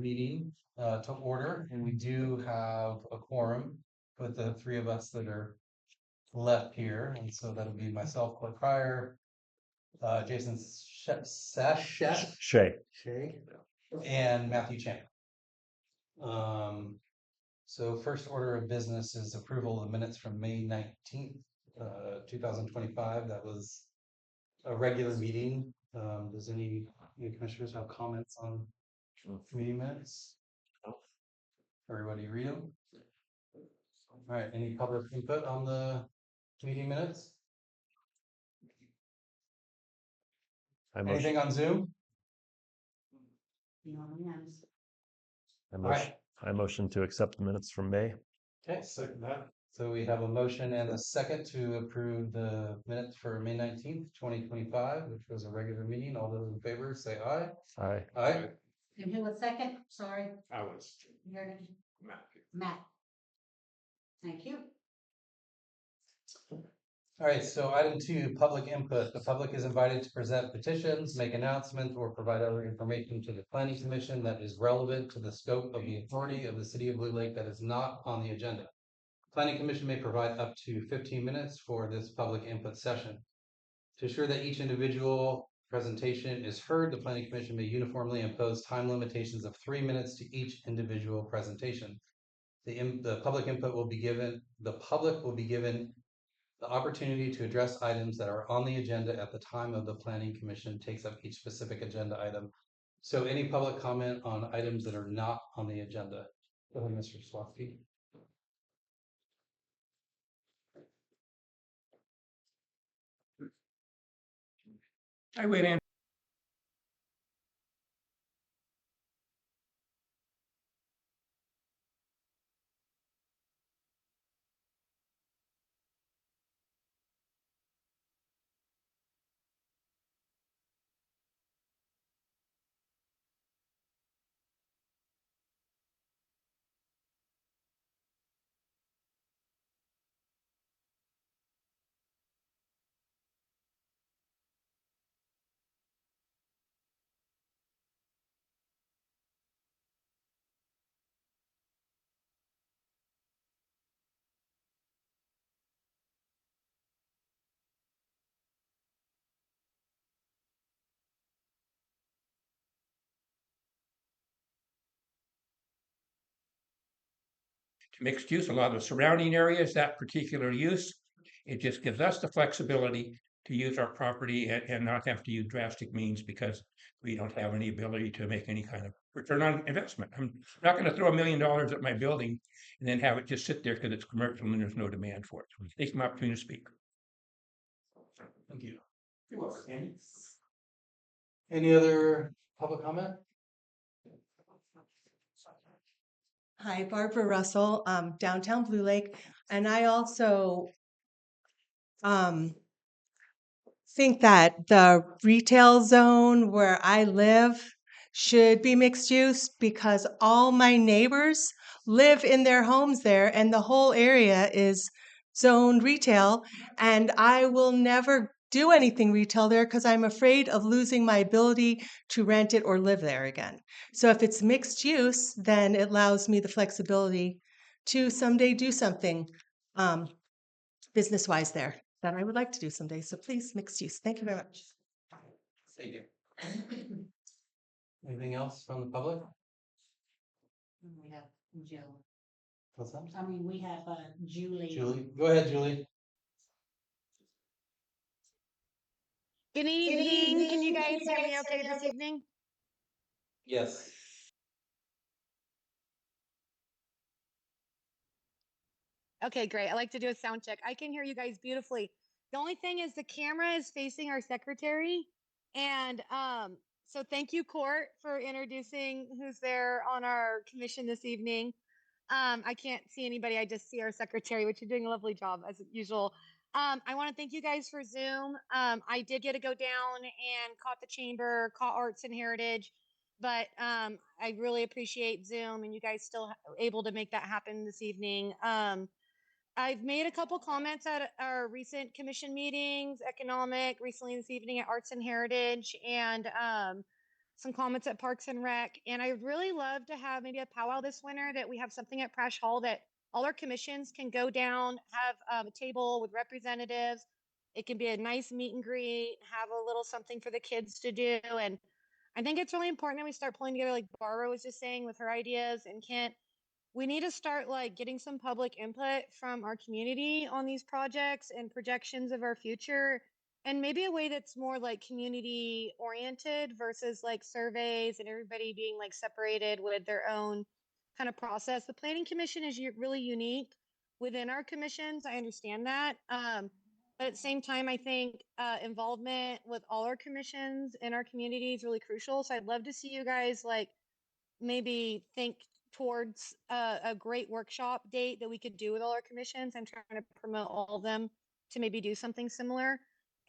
meeting to order, and we do have a quorum with the three of us that are left here, and so that'll be myself, Clint Pryor, Jason Shay. and Matthew Chan. So first order of business is approval of the minutes from May 19th, 2025. That was a regular meeting. Does any commissioners have comments on meeting minutes? Everybody read them? All right, any public input on the meeting minutes? Anything on Zoom? I motion to accept the minutes from May. Okay, so we have a motion and a second to approve the minutes for May 19th, 2025, which was a regular meeting. All those in favor say aye. Aye. Aye. And who was second? Sorry. I was. Your name? Matt. Matt. Thank you. All right, so item 2, public input. The public is invited to present petitions, make announcements, or provide other information to the planning commission that is relevant to the scope of the authority of the city of Blue Lake that is not on the agenda. Planning commission may provide up to 15 minutes for this public input session. To ensure that each individual presentation is heard, the planning commission may uniformly impose time limitations of 3 minutes to each individual presentation. The public input will be given, the public will be given the opportunity to address items that are on the agenda at the time of the planning commission takes up each specific agenda item. So any public comment on items that are not on the agenda? Go ahead, Mr. Swafsky. I went in. Mixed use, a lot of the surrounding areas, that particular use, it just gives us the flexibility to use our property and not have to use drastic means because we don't have any ability to make any kind of return on investment. I'm not going to throw $1 million at my building and then have it just sit there because it's commercial and there's no demand for it. So take my opportunity to speak. Thank you. You're welcome. Any other public comment? Hi, Barbara Russell, downtown Blue Lake, and I also think that the retail zone where I live should be mixed use because all my neighbors live in their homes there and the whole area is zoned retail, and I will never do anything retail there because I'm afraid of losing my ability to rent it or live there again. So if it's mixed use, then it allows me the flexibility to someday do something business-wise there that I would like to do someday. So please, mixed use. Thank you very much. Thank you. Anything else from the public? We have Jill. What's that? I mean, we have Julie. Julie, go ahead, Julie. Good evening. Can you guys hear me okay this evening? Yes. Okay, great. I like to do a sound check. I can hear you guys beautifully. The only thing is the camera is facing our secretary. And so thank you, Court, for introducing who's there on our commission this evening. I can't see anybody. I just see our secretary, which you're doing a lovely job as usual. I want to thank you guys for Zoom. I did get to go down and caught the chamber, caught Arts and Heritage, but I really appreciate Zoom and you guys still able to make that happen this evening. I've made a couple comments at our recent commission meetings, economic, recently this evening at Arts and Heritage, and some comments at Parks and Rec. And I'd really love to have maybe a powwow this winter, that we have something at Prash Hall that all our commissions can go down, have a table with representatives. It can be a nice meet and greet, have a little something for the kids to do. And I think it's really important that we start pulling together, like Barbara was just saying with her ideas, and Kent. We need to start like getting some public input from our community on these projects and projections of our future, and maybe a way that's more like community oriented versus like surveys and everybody being like separated with their own kind of process. The planning commission is really unique within our commissions. I understand that. But at the same time, I think involvement with all our commissions in our community is really crucial. So I'd love to see you guys like maybe think towards a great workshop date that we could do with all our commissions. I'm trying to promote all of them to maybe do something similar.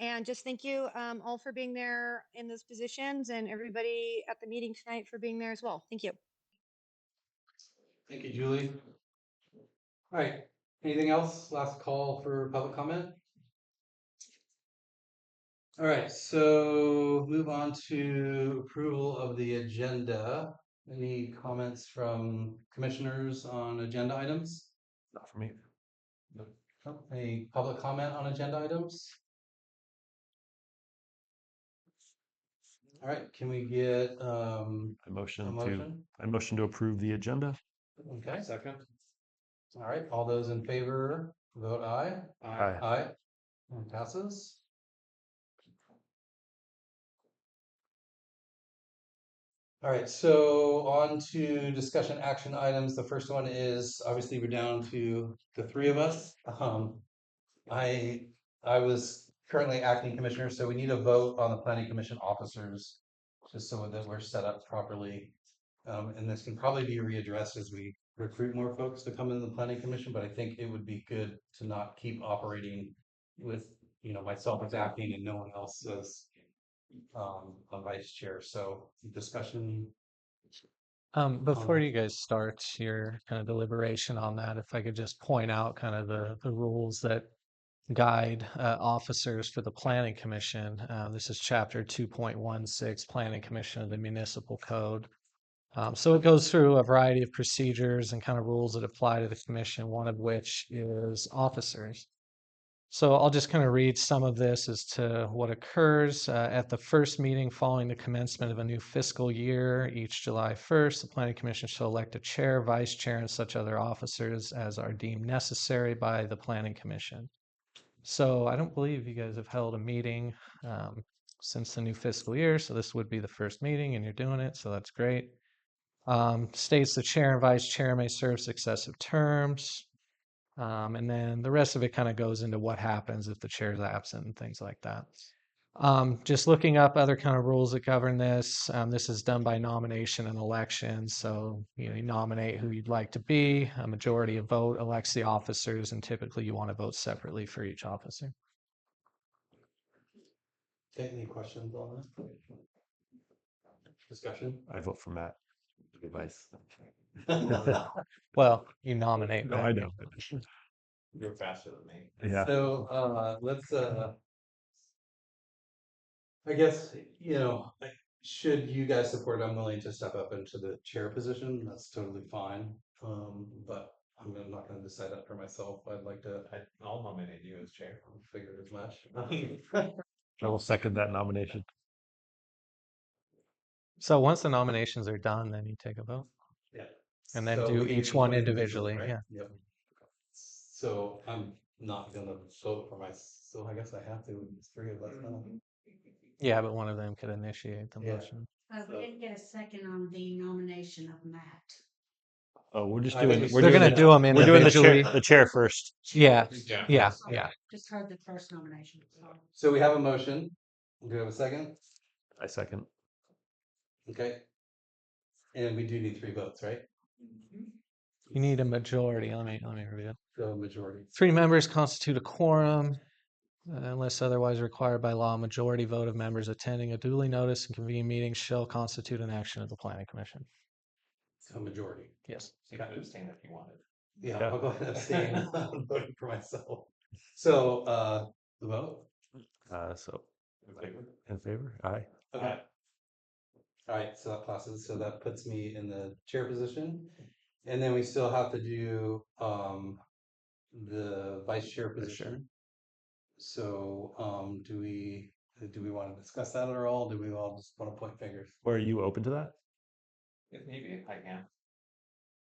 And just thank you all for being there in those positions, and everybody at the meeting tonight for being there as well. Thank you. Thank you, Julie. All right, anything else? Last call for public comment? All right, so move on to approval of the agenda. Any comments from commissioners on agenda items? Not for me. Any public comment on agenda items? All right, can we get I a motion to motion? approve the agenda. Okay. Second. All right, all those in favor, vote aye. Aye. Aye. And passes. All right, so on to discussion action items. The first one is, obviously, we're down to the three of us. I was currently acting commissioner, so we need a vote on the planning commission officers, just so that we're set up properly. And this can probably be readdressed as we recruit more folks to come in the planning commission, but I think it would be good to not keep operating with, myself as acting and no one else as a vice chair. So discussion. Before you guys start your kind of deliberation on that, if I could just point out kind of the rules that guide officers for the Planning Commission. This is Chapter 2.16, Planning Commission of the Municipal Code. So it goes through a variety of procedures and kind of rules that apply to the commission, one of which is officers. So I'll just kind of read some of this as to what occurs at the first meeting following the commencement of a new fiscal year. Each July 1st, the Planning Commission shall elect a chair, vice chair, and such other officers as are deemed necessary by the Planning Commission. So I don't believe you guys have held a meeting since the new fiscal year, so this would be the first meeting and you're doing it, so that's great. States the chair and vice chair may serve successive terms. And then the rest of it kind of goes into what happens if the chair is absent and things like that. Just looking up other kind of rules that govern this. This is done by nomination and election. So, you nominate who you'd like to be. A majority of vote elects the officers, and typically you want to vote separately for each officer. Okay, any questions on this? Discussion? I vote for Matt. Vice. Well, you nominate. No, Matt. I know. You're faster than me. Yeah. So let's I guess, should you guys support it, I'm willing to step up into the chair position. That's totally fine. But I'm not gonna decide that for myself. I'll nominate you as chair. I figured as much. I will second that nomination. So once the nominations are done, then you take a vote. Yeah. And then So do we can each do one individually, right? yeah. Yep. So I'm not gonna vote for so I guess I have to, with these three of us. Yeah, but one of them could initiate the Yeah. motion. We didn't get a second on the nomination of Matt. Oh, we're just I doing. think We're They're doing gonna the, do them we're doing individually. the chair first. Yeah, Yeah. yeah, Sorry, yeah. Just heard the first nomination. So we have a motion. Do we have a second? I second. Okay. And we do need 3 votes, right? You need a majority. Let me review. So majority. 3 members constitute a quorum. Unless otherwise required by law, a majority vote of members attending a duly noticed and convened meeting shall constitute an action of the Planning Commission. So majority. Yes. You can abstain if you wanted. Yeah, Yeah. I'll go ahead and abstain. I'm voting for myself. So the vote? So in favor? Aye. Okay. All right, so that passes, so that puts me in the chair position. And then we still have to do, the vice chair Vice chair. position. So, do we want to discuss that at all? Do we all just want to point fingers? Or are you open to that? Maybe I can.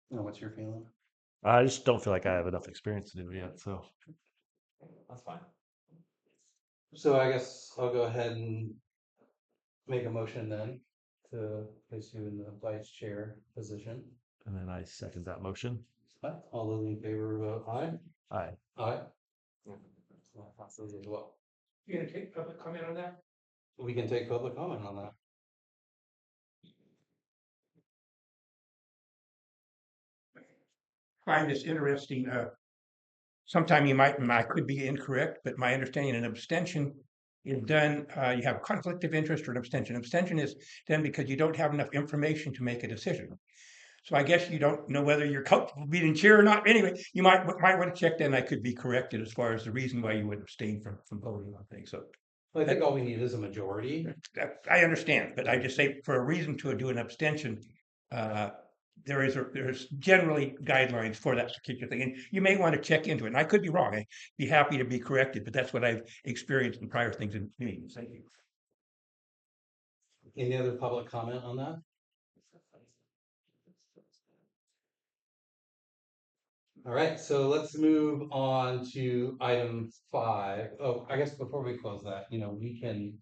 No, what's your feeling? I just don't feel like I have enough experience to do it yet. So That's fine. So I guess I'll go ahead and make a motion then to place you in the vice chair position. and then I second that motion. All those in favor vote aye. Aye. Aye. Yeah. So that passes as well. You gonna take public comment on that? We can take public comment on that. Find this interesting. Sometime you might, and I could be incorrect, but my understanding an abstention is done, you have conflict of interest or an abstention. Abstention is done because you don't have enough information to make a decision. So I guess you don't know whether you're comfortable being chair or not. Anyway, you might want to check that, and I could be corrected as far as the reason why you would abstain from voting on things. So I think all we need is a majority. I understand, but I just say for a reason to do an abstention, there's generally guidelines for that particular thing, and you may want to check into it. And I could be wrong. I'd be happy to be corrected, but that's what I've experienced in prior things in meetings. Thank you. Any other public comment on that? All right, so let's move on to item 5. Oh, I guess before we close that, we can,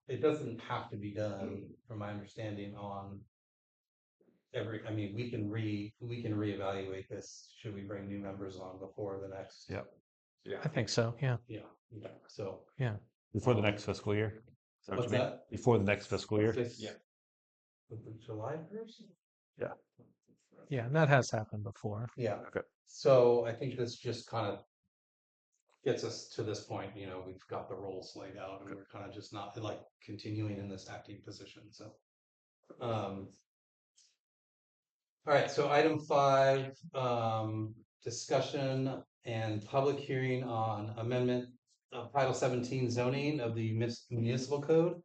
it doesn't have to be done, from my understanding, on we can reevaluate this, should we bring new members on before the next? Yep. I think so. Yeah. Yeah, so. Before the next fiscal year. Is that what What's you mean? that? Before the next fiscal year. Yeah. July 1st? Yeah. And that has happened before. Yeah. Okay. So I think this just kind of gets us to this point, we've got the roles laid out and we're kind of just not like continuing in this acting position, so. All right, so item 5, discussion and public hearing on amendment of Title 17 zoning of the municipal code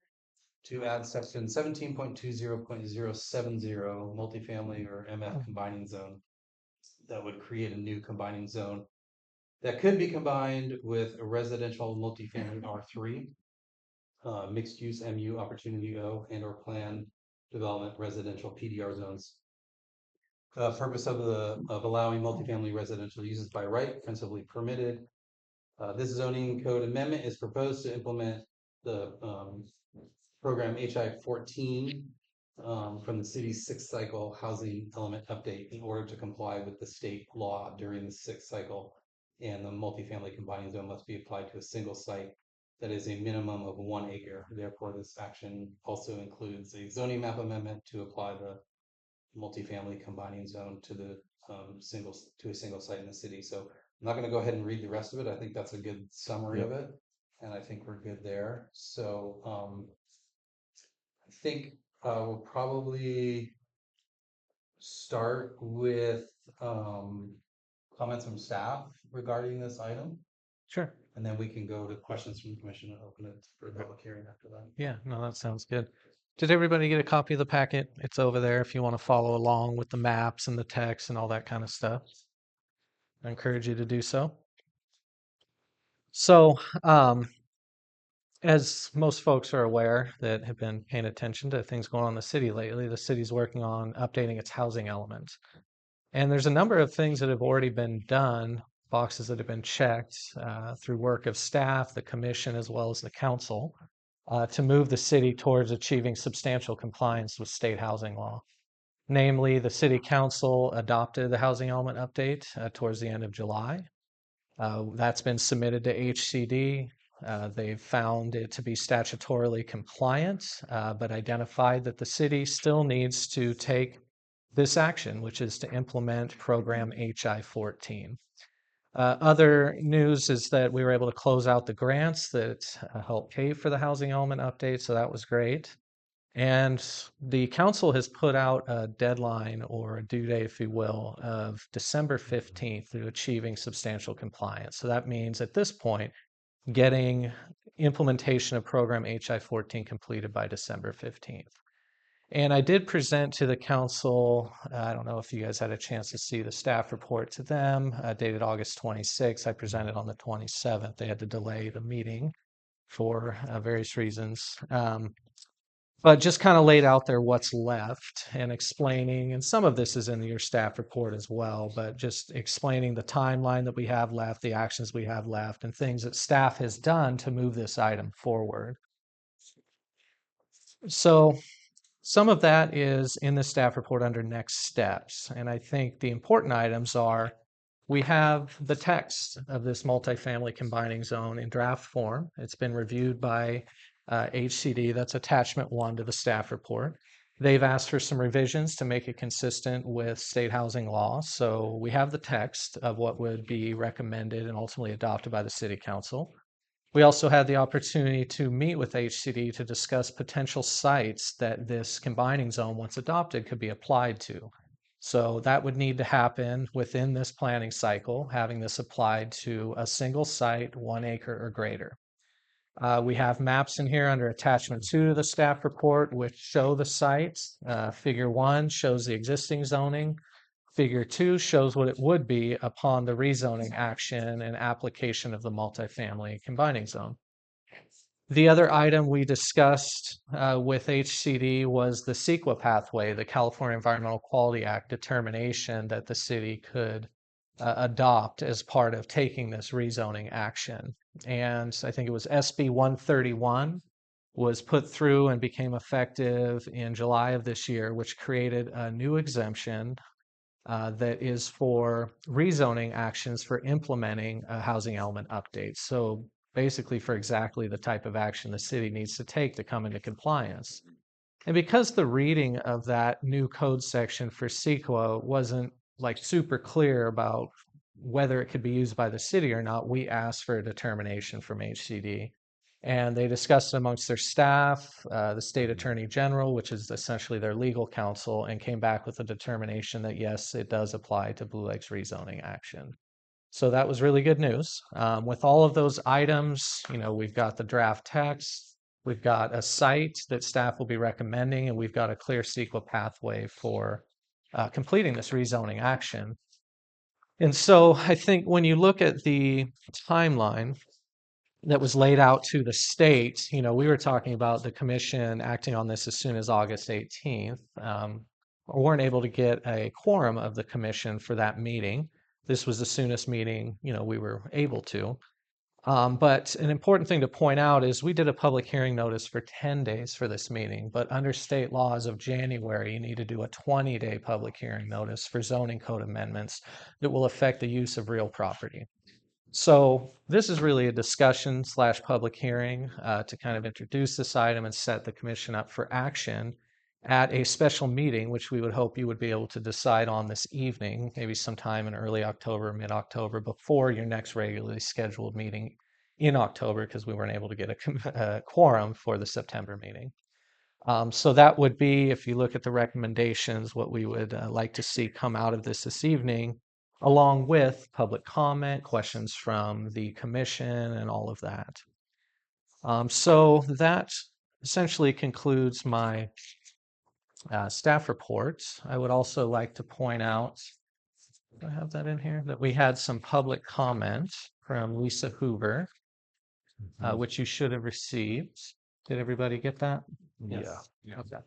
to add section 17.20.070 multifamily or MF combining zone. That would create a new combining zone that could be combined with a residential multifamily R3, mixed use MU opportunity O, and or planned development residential PDR zones. Purpose of allowing multifamily residential uses by right, principally permitted. This zoning code amendment is proposed to implement the program HI 14 from the city's 6th cycle housing element update in order to comply with the state law during the 6th cycle. And the multifamily combining zone must be applied to a single site that is a minimum of 1 acre. Therefore, this action also includes a zoning map amendment to apply the multifamily combining zone to the a single site in the city. So I'm not going to go ahead and read the rest of it. I think that's a good summary of it, and I think we're good there. So I think we'll probably start with comments from staff regarding this item, Sure. and then we can go to questions from the commission and open it for public hearing after that. Yeah. No, that sounds good. Did everybody get a copy of the packet? It's over there if you want to follow along with the maps and the text and all that kind of stuff. I encourage you to do so. So, as most folks are aware that have been paying attention to things going on in the city lately, the city's working on updating its housing element. And there's a number of things that have already been done, boxes that have been checked through work of staff, the commission, as well as the council, to move the city towards achieving substantial compliance with state housing law. Namely, the city council adopted the housing element update towards the end of July. That's been submitted to HCD. They've found it to be statutorily compliant, but identified that the city still needs to take this action, which is to implement program HI 14. Other news is that we were able to close out the grants that help pay for the housing element update, so that was great. And the council has put out a deadline or a due date, if you will, of December 15th to achieving substantial compliance. So that means at this point, getting implementation of program HI 14 completed by December 15th. And I did present to the council, I don't know if you guys had a chance to see the staff report to them, dated August 26th. I presented on the 27th. They had to delay the meeting for various reasons. But just kind of laid out there what's left and explaining, and some of this is in your staff report as well, but just explaining the timeline that we have left, the actions we have left, and things that staff has done to move this item forward. So some of that is in the staff report under next steps. And I think the important items are we have the text of this multifamily combining zone in draft form. It's been reviewed by HCD. That's attachment 1 to the staff report. They've asked for some revisions to make it consistent with state housing law. So we have the text of what would be recommended and ultimately adopted by the city council. We also had the opportunity to meet with HCD to discuss potential sites that this combining zone, once adopted, could be applied to. So that would need to happen within this planning cycle, having this applied to a single site, 1 acre or greater. We have maps in here under attachment 2 to the staff report, which show the sites. Figure 1 shows the existing zoning. Figure 2 shows what it would be upon the rezoning action and application of the multifamily combining zone. The other item we discussed with HCD was the CEQA pathway, the California Environmental Quality Act determination that the city could adopt as part of taking this rezoning action. And I think it was SB 131 was put through and became effective in July of this year, which created a new exemption that is for rezoning actions for implementing a housing element update. So basically for exactly the type of action the city needs to take to come into compliance. And because the reading of that new code section for CEQA wasn't like super clear about whether it could be used by the city or not, we asked for a determination from HCD. And they discussed it amongst their staff, the state attorney general, which is essentially their legal counsel, and came back with a determination that yes, it does apply to Blue Lake's rezoning action. So that was really good news. With all of those items, we've got the draft text, we've got a site that staff will be recommending, and we've got a clear CEQA pathway for completing this rezoning action. And so I think when you look at the timeline that was laid out to the state, we were talking about the commission acting on this as soon as August 18th. We weren't able to get a quorum of the commission for that meeting. This was the soonest meeting, we were able to. But an important thing to point out is we did a public hearing notice for 10 days for this meeting, but under state laws of January, you need to do a 20-day public hearing notice for zoning code amendments that will affect the use of real property. So this is really a discussion / public hearing to kind of introduce this item and set the commission up for action at a special meeting, which we would hope you would be able to decide on this evening, maybe sometime in early October, mid-October, before your next regularly scheduled meeting in October, because we weren't able to get a quorum for the September meeting. So that would be, if you look at the recommendations, what we would like to see come out of this evening, along with public comment, questions from the commission, and all of that. So that essentially concludes my staff reports. I would also like to point out, do I have that in here? That we had some public comment from Lisa Hoover, which you should have received. Did everybody get that? Yeah. Okay.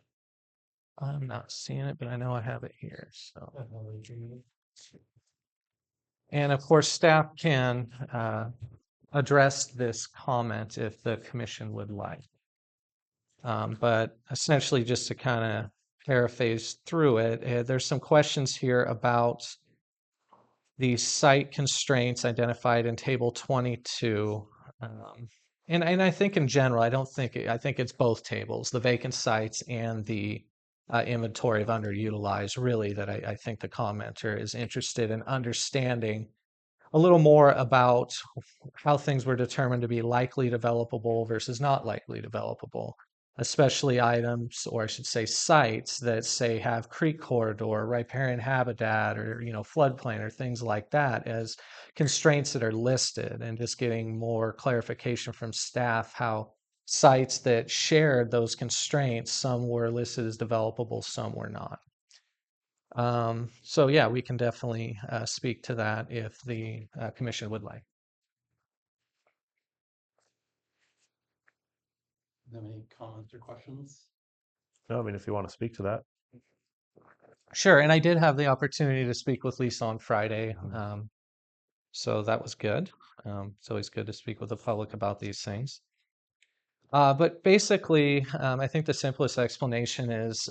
I'm not seeing it, but I know I have it here. So. And of course, staff can address this comment if the commission would like. But essentially, just to kind of paraphrase through it, there's some questions here about the site constraints identified in table 22. And I think in general, I think it's both tables, the vacant sites and the inventory of underutilized, really, that I think the commenter is interested in understanding a little more about how things were determined to be likely developable versus not likely developable, especially items, or I should say sites that say have creek corridor, riparian habitat, or floodplain or things like that as constraints that are listed, and just getting more clarification from staff how sites that shared those constraints. Some were listed as developable, some were not. So yeah, we can definitely speak to that if the commission would like. Have any comments or questions? No, I mean, if you want to speak to that. Sure, and I did have the opportunity to speak with Lisa on Friday, so that was good. It's always good to speak with the public about these things. But basically, I think the simplest explanation is,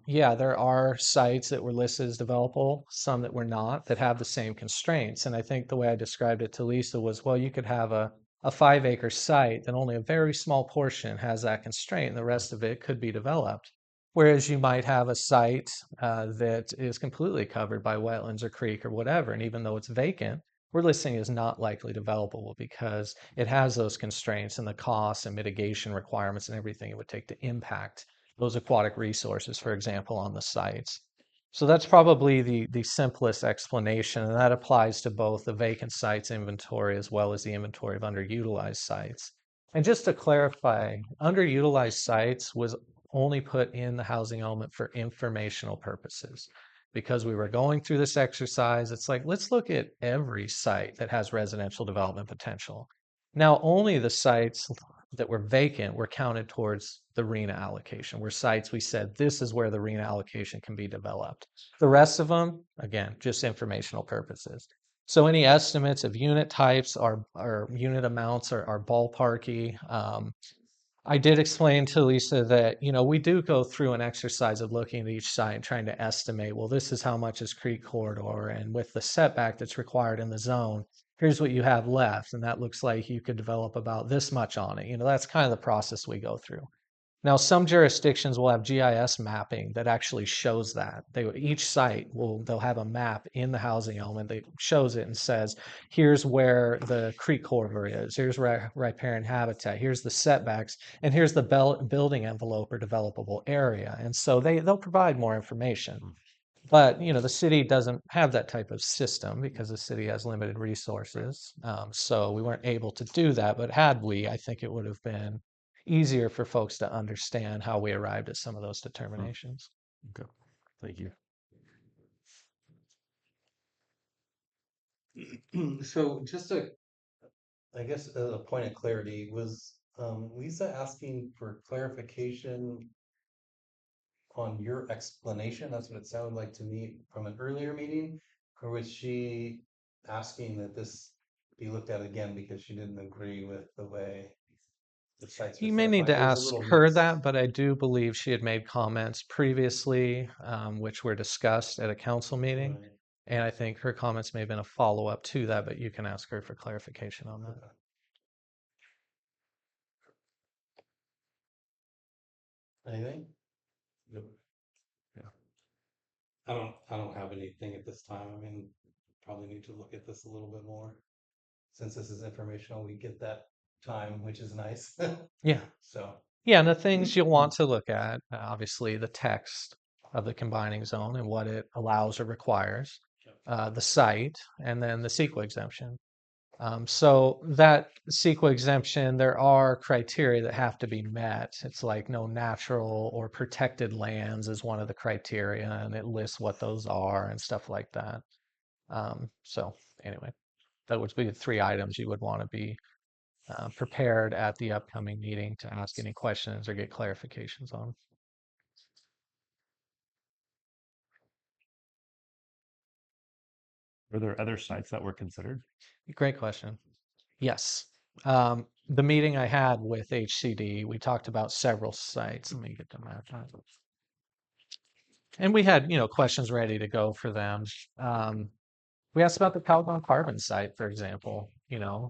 yeah, there are sites that were listed as developable, some that were not, that have the same constraints. And I think the way I described it to Lisa was, well, you could have a 5-acre site that only a very small portion has that constraint, and the rest of it could be developed. Whereas you might have a site that is completely covered by wetlands or creek or whatever, and even though it's vacant, we're listing as not likely developable because it has those constraints and the costs and mitigation requirements and everything it would take to impact those aquatic resources, for example, on the sites. So that's probably the simplest explanation, and that applies to both the vacant sites inventory as well as the inventory of underutilized sites. And just to clarify, underutilized sites was only put in the housing element for informational purposes. Because we were going through this exercise, it's like, let's look at every site that has residential development potential. Now, only the sites that were vacant were counted towards the RENA allocation, where sites we said this is where the RENA allocation can be developed. The rest of them, again, just informational purposes. So any estimates of unit types or unit amounts are ballparky. I did explain to Lisa that, we do go through an exercise of looking at each site and trying to estimate, well, this is how much is creek corridor, and with the setback that's required in the zone, here's what you have left, and that looks like you could develop about this much on it. That's kind of the process we go through. Now, some jurisdictions will have GIS mapping that actually shows that. Each site they'll have a map in the housing element that shows it and says, here's where the creek corridor is, here's riparian habitat, here's the setbacks, and here's the building envelope or developable area. And so they'll provide more information. But the city doesn't have that type of system because the city has limited resources. So we weren't able to do that. But had we, I think it would have been easier for folks to understand how we arrived at some of those determinations. Okay. Thank you. So just I guess a point of clarity, was Lisa asking for clarification on your explanation? That's what it sounded like to me from an earlier meeting. Or was she asking that this be looked at again because she didn't agree with the way the sites were You may need to certified? It was a ask little her mixed. that, but I do believe she had made comments previously, which were discussed at a council meeting. Right. And I think her comments may have been a follow-up to that, but you can ask her for clarification on that. Okay. Anything? Yeah. I don't have anything at this time. I mean, probably need to look at this a little bit more. Since this is informational, we get that time, which is nice. Yeah. So, Yeah, and the things you'll want to look at, obviously the text of the combining zone and what it allows or requires, the site, and then the CEQA exemption. So that CEQA exemption, there are criteria that have to be met. It's like no natural or protected lands is one of the criteria, and it lists what those are and stuff like that. So anyway, that would be the 3 items you would want to be prepared at the upcoming meeting to ask any questions or get clarifications on. Were there other sites that were considered? Great question. Yes. The meeting I had with HCD, we talked about several sites. Let me get the map. And we had, questions ready to go for them. We asked about the Calgon Carbon site, for example.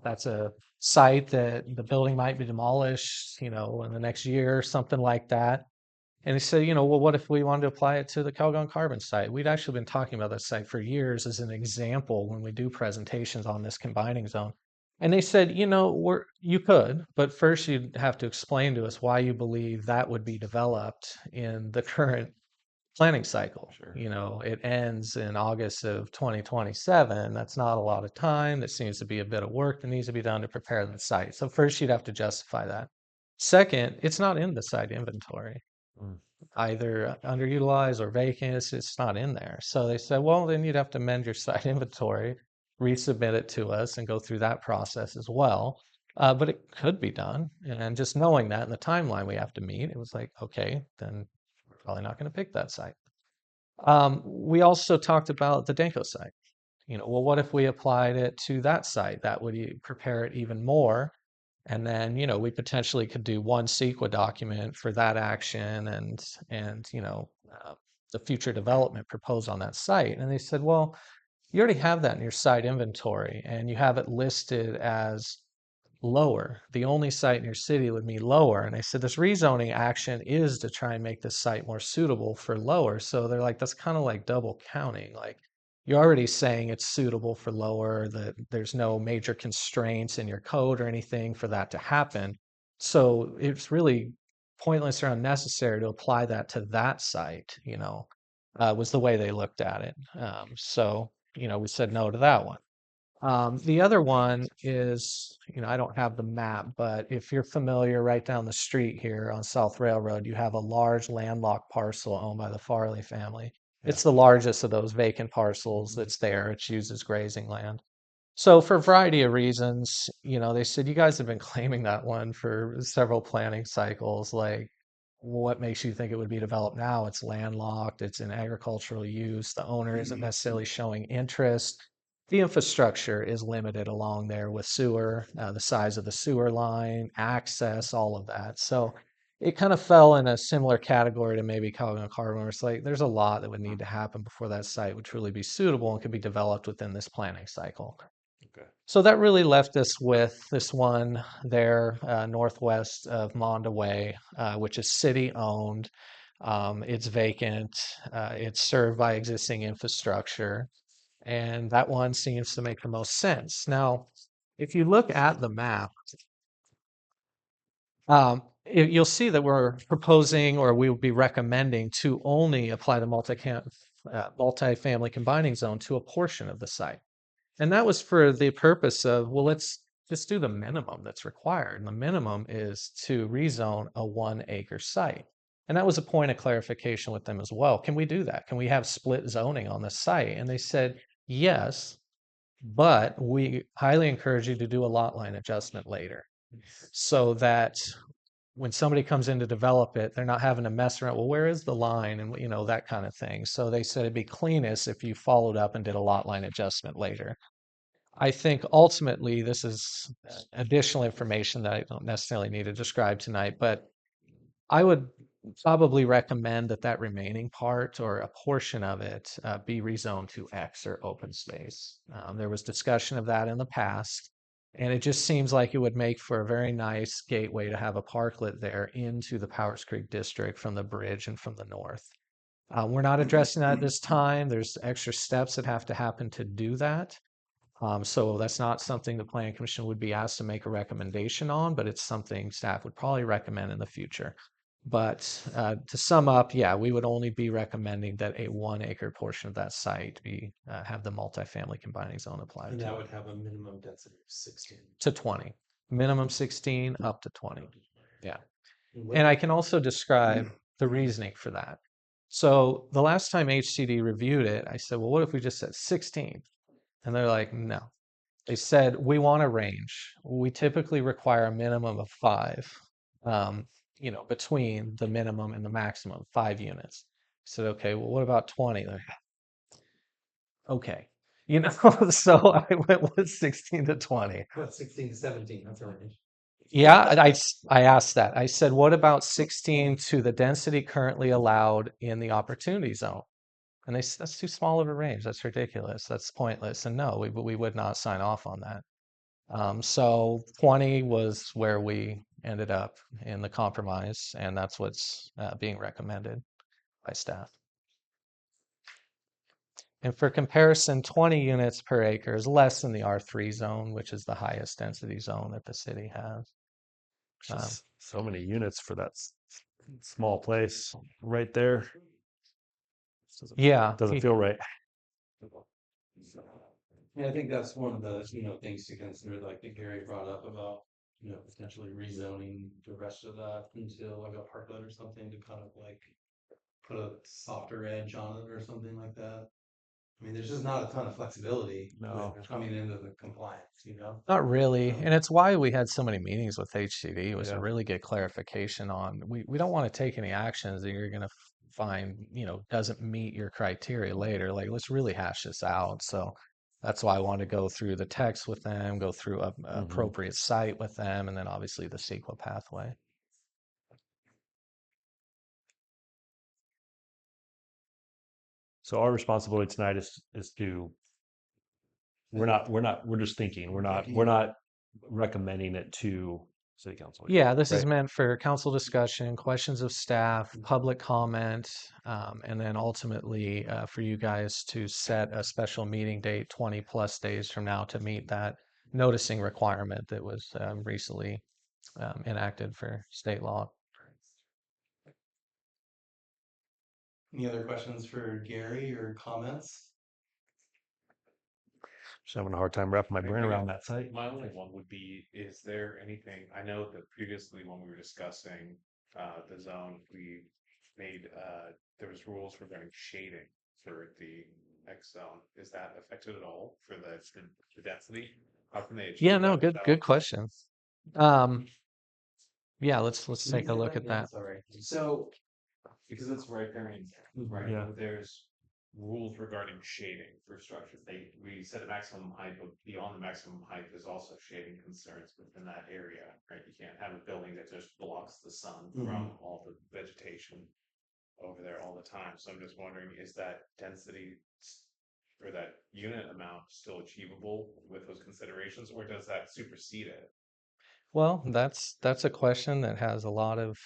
That's a site that the building might be demolished, in the next year, something like that. And he said, well, what if we wanted to apply it to the Calgon Carbon site? We'd actually been talking about that site for years as an example when we do presentations on this combining zone. And they said, you could, but first you'd have to explain to us why you believe that would be developed in the current planning cycle. Sure. It ends in August of 2027. That's not a lot of time. That seems to be a bit of work that needs to be done to prepare the site. So first you'd have to justify that. Second, it's not in the site inventory, Mm. either underutilized or vacant. It's not in there. So they said, well, then you'd have to amend your site inventory, resubmit it to us, and go through that process as well. But it could be done. And just knowing that and the timeline we have to meet, it was like, okay, then we're probably not going to pick that site. We also talked about the Danco site. Well, what if we applied it to that site? That would prepare it even more. And then, we potentially could do one CEQA document for that action and the future development proposed on that site. And they said, well, you already have that in your site inventory and you have it listed as lower. The only site in your city would be lower. And they said this rezoning action is to try and make this site more suitable for lower. So they're like, that's kind of like double counting. Like you're already saying it's suitable for lower, that there's no major constraints in your code or anything for that to happen. So it's really pointless or unnecessary to apply that to that site, was the way they looked at it. We said no to that one. The other one is, I don't have the map, but if you're familiar, right down the street here on South Railroad, you have a large landlocked parcel owned by the Farley family. It's the largest of those vacant parcels that's there. It's used as grazing land. So for a variety of reasons, they said, you guys have been claiming that one for several planning cycles. Like, what makes you think it would be developed now? It's landlocked, it's in agricultural use, the owner isn't necessarily showing interest. The infrastructure is limited along there with sewer, the size of the sewer line, access, all of that. So it kind of fell in a similar category to maybe Calvin and Carbon, where it's like there's a lot that would need to happen before that site would truly be suitable and could be developed within this planning cycle. Okay. So that really left us with this one there, northwest of Mondaway, which is city owned. It's vacant. It's served by existing infrastructure. And that one seems to make the most sense. Now, if you look at the map, you'll see that we're proposing, or we would be recommending, to only apply the multifamily combining zone to a portion of the site. And that was for the purpose of, well, let's just do the minimum that's required. And the minimum is to rezone a 1 acre site. And that was a point of clarification with them as well. Can we do that? Can we have split zoning on the site? And they said, yes, but we highly encourage you to do a lot line adjustment later so that when somebody comes in to develop it, they're not having to mess around. Well, where is the line? And, that kind of thing. So they said it'd be cleanest if you followed up and did a lot line adjustment later. I think ultimately this is additional information that I don't necessarily need to describe tonight, but I would probably recommend that remaining part or a portion of it be rezoned to X or open space. There was discussion of that in the past, and it just seems like it would make for a very nice gateway to have a parklet there into the Powers Creek district from the bridge and from the north. We're not addressing that at this time. There's extra steps that have to happen to do that. So that's not something the Planning Commission would be asked to make a recommendation on, but it's something staff would probably recommend in the future. But to sum up, yeah, we would only be recommending that a 1 acre portion of that site have the multifamily combining zone applied And to that it. would have a minimum density of 16. To 20, minimum 16 up to 20. Yeah. And I can also describe the reasoning for that. So the last time HCD reviewed it, I said, well, what if we just said 16? And they're like, no. They said, we want a range. We typically require a minimum of 5, between the minimum and the maximum, 5 units. I said, okay, well, what about 20? They're like, okay. So I went with 16 to 20. What, 16 to 17, that's right. Yeah, I asked that. I said, what about 16 to the density currently allowed in the opportunity zone? And they said, that's too small of a range. That's ridiculous. That's pointless. And no, we would not sign off on that. So 20 was where we ended up in the compromise, and that's what's being recommended by staff. And for comparison, 20 units per acre is less than the R3 zone, which is the highest density zone that the city has. Just so many units for that small place right there. Yeah. Doesn't feel right. Yeah, I think that's one of the, things to consider, like that Gary brought up about you know, potentially rezoning the rest of that into like a parklet or something to kind of like put a softer edge on it or something like that. I mean, there's just not a ton of flexibility No. with coming into the compliance, you know? Not really. Um, And it's why we had so many meetings with HCD was Yeah. to really get clarification on we don't want to take any actions that you're going to find, doesn't meet your criteria later. Like, let's really hash this out. So that's why I want to go through the text with them, go through a appropriate site with them, and then obviously the CEQA pathway. So our responsibility tonight is to we're just thinking. We're not recommending it to city council. Yeah, this is Right. meant for council discussion, questions of staff, public comment, and then ultimately for you guys to set a special meeting date 20 plus days from now to meet that noticing requirement that was recently enacted for state law. Any other questions for Gary or comments? Just having a hard time wrapping my I brain guess around that site. My only one would be, is there anything, I know that previously when we were discussing the zone, we made there was rules regarding shading for the X zone. Is that affected at all for the density? How can they achieve Yeah, no, that good without? question. Um, yeah, let's Can you take a say look that at again? that. Sorry. So, because it's right there in, right, Yeah. there's rules regarding shading for structures. We set a maximum height, but beyond the maximum height, there's also shading concerns within that area, right? You can't have a building that just blocks the sun from all the vegetation over there all the time. So I'm just wondering, is that density or that unit amount still achievable with those considerations, or does that supersede it? Well, that's a question that has a lot of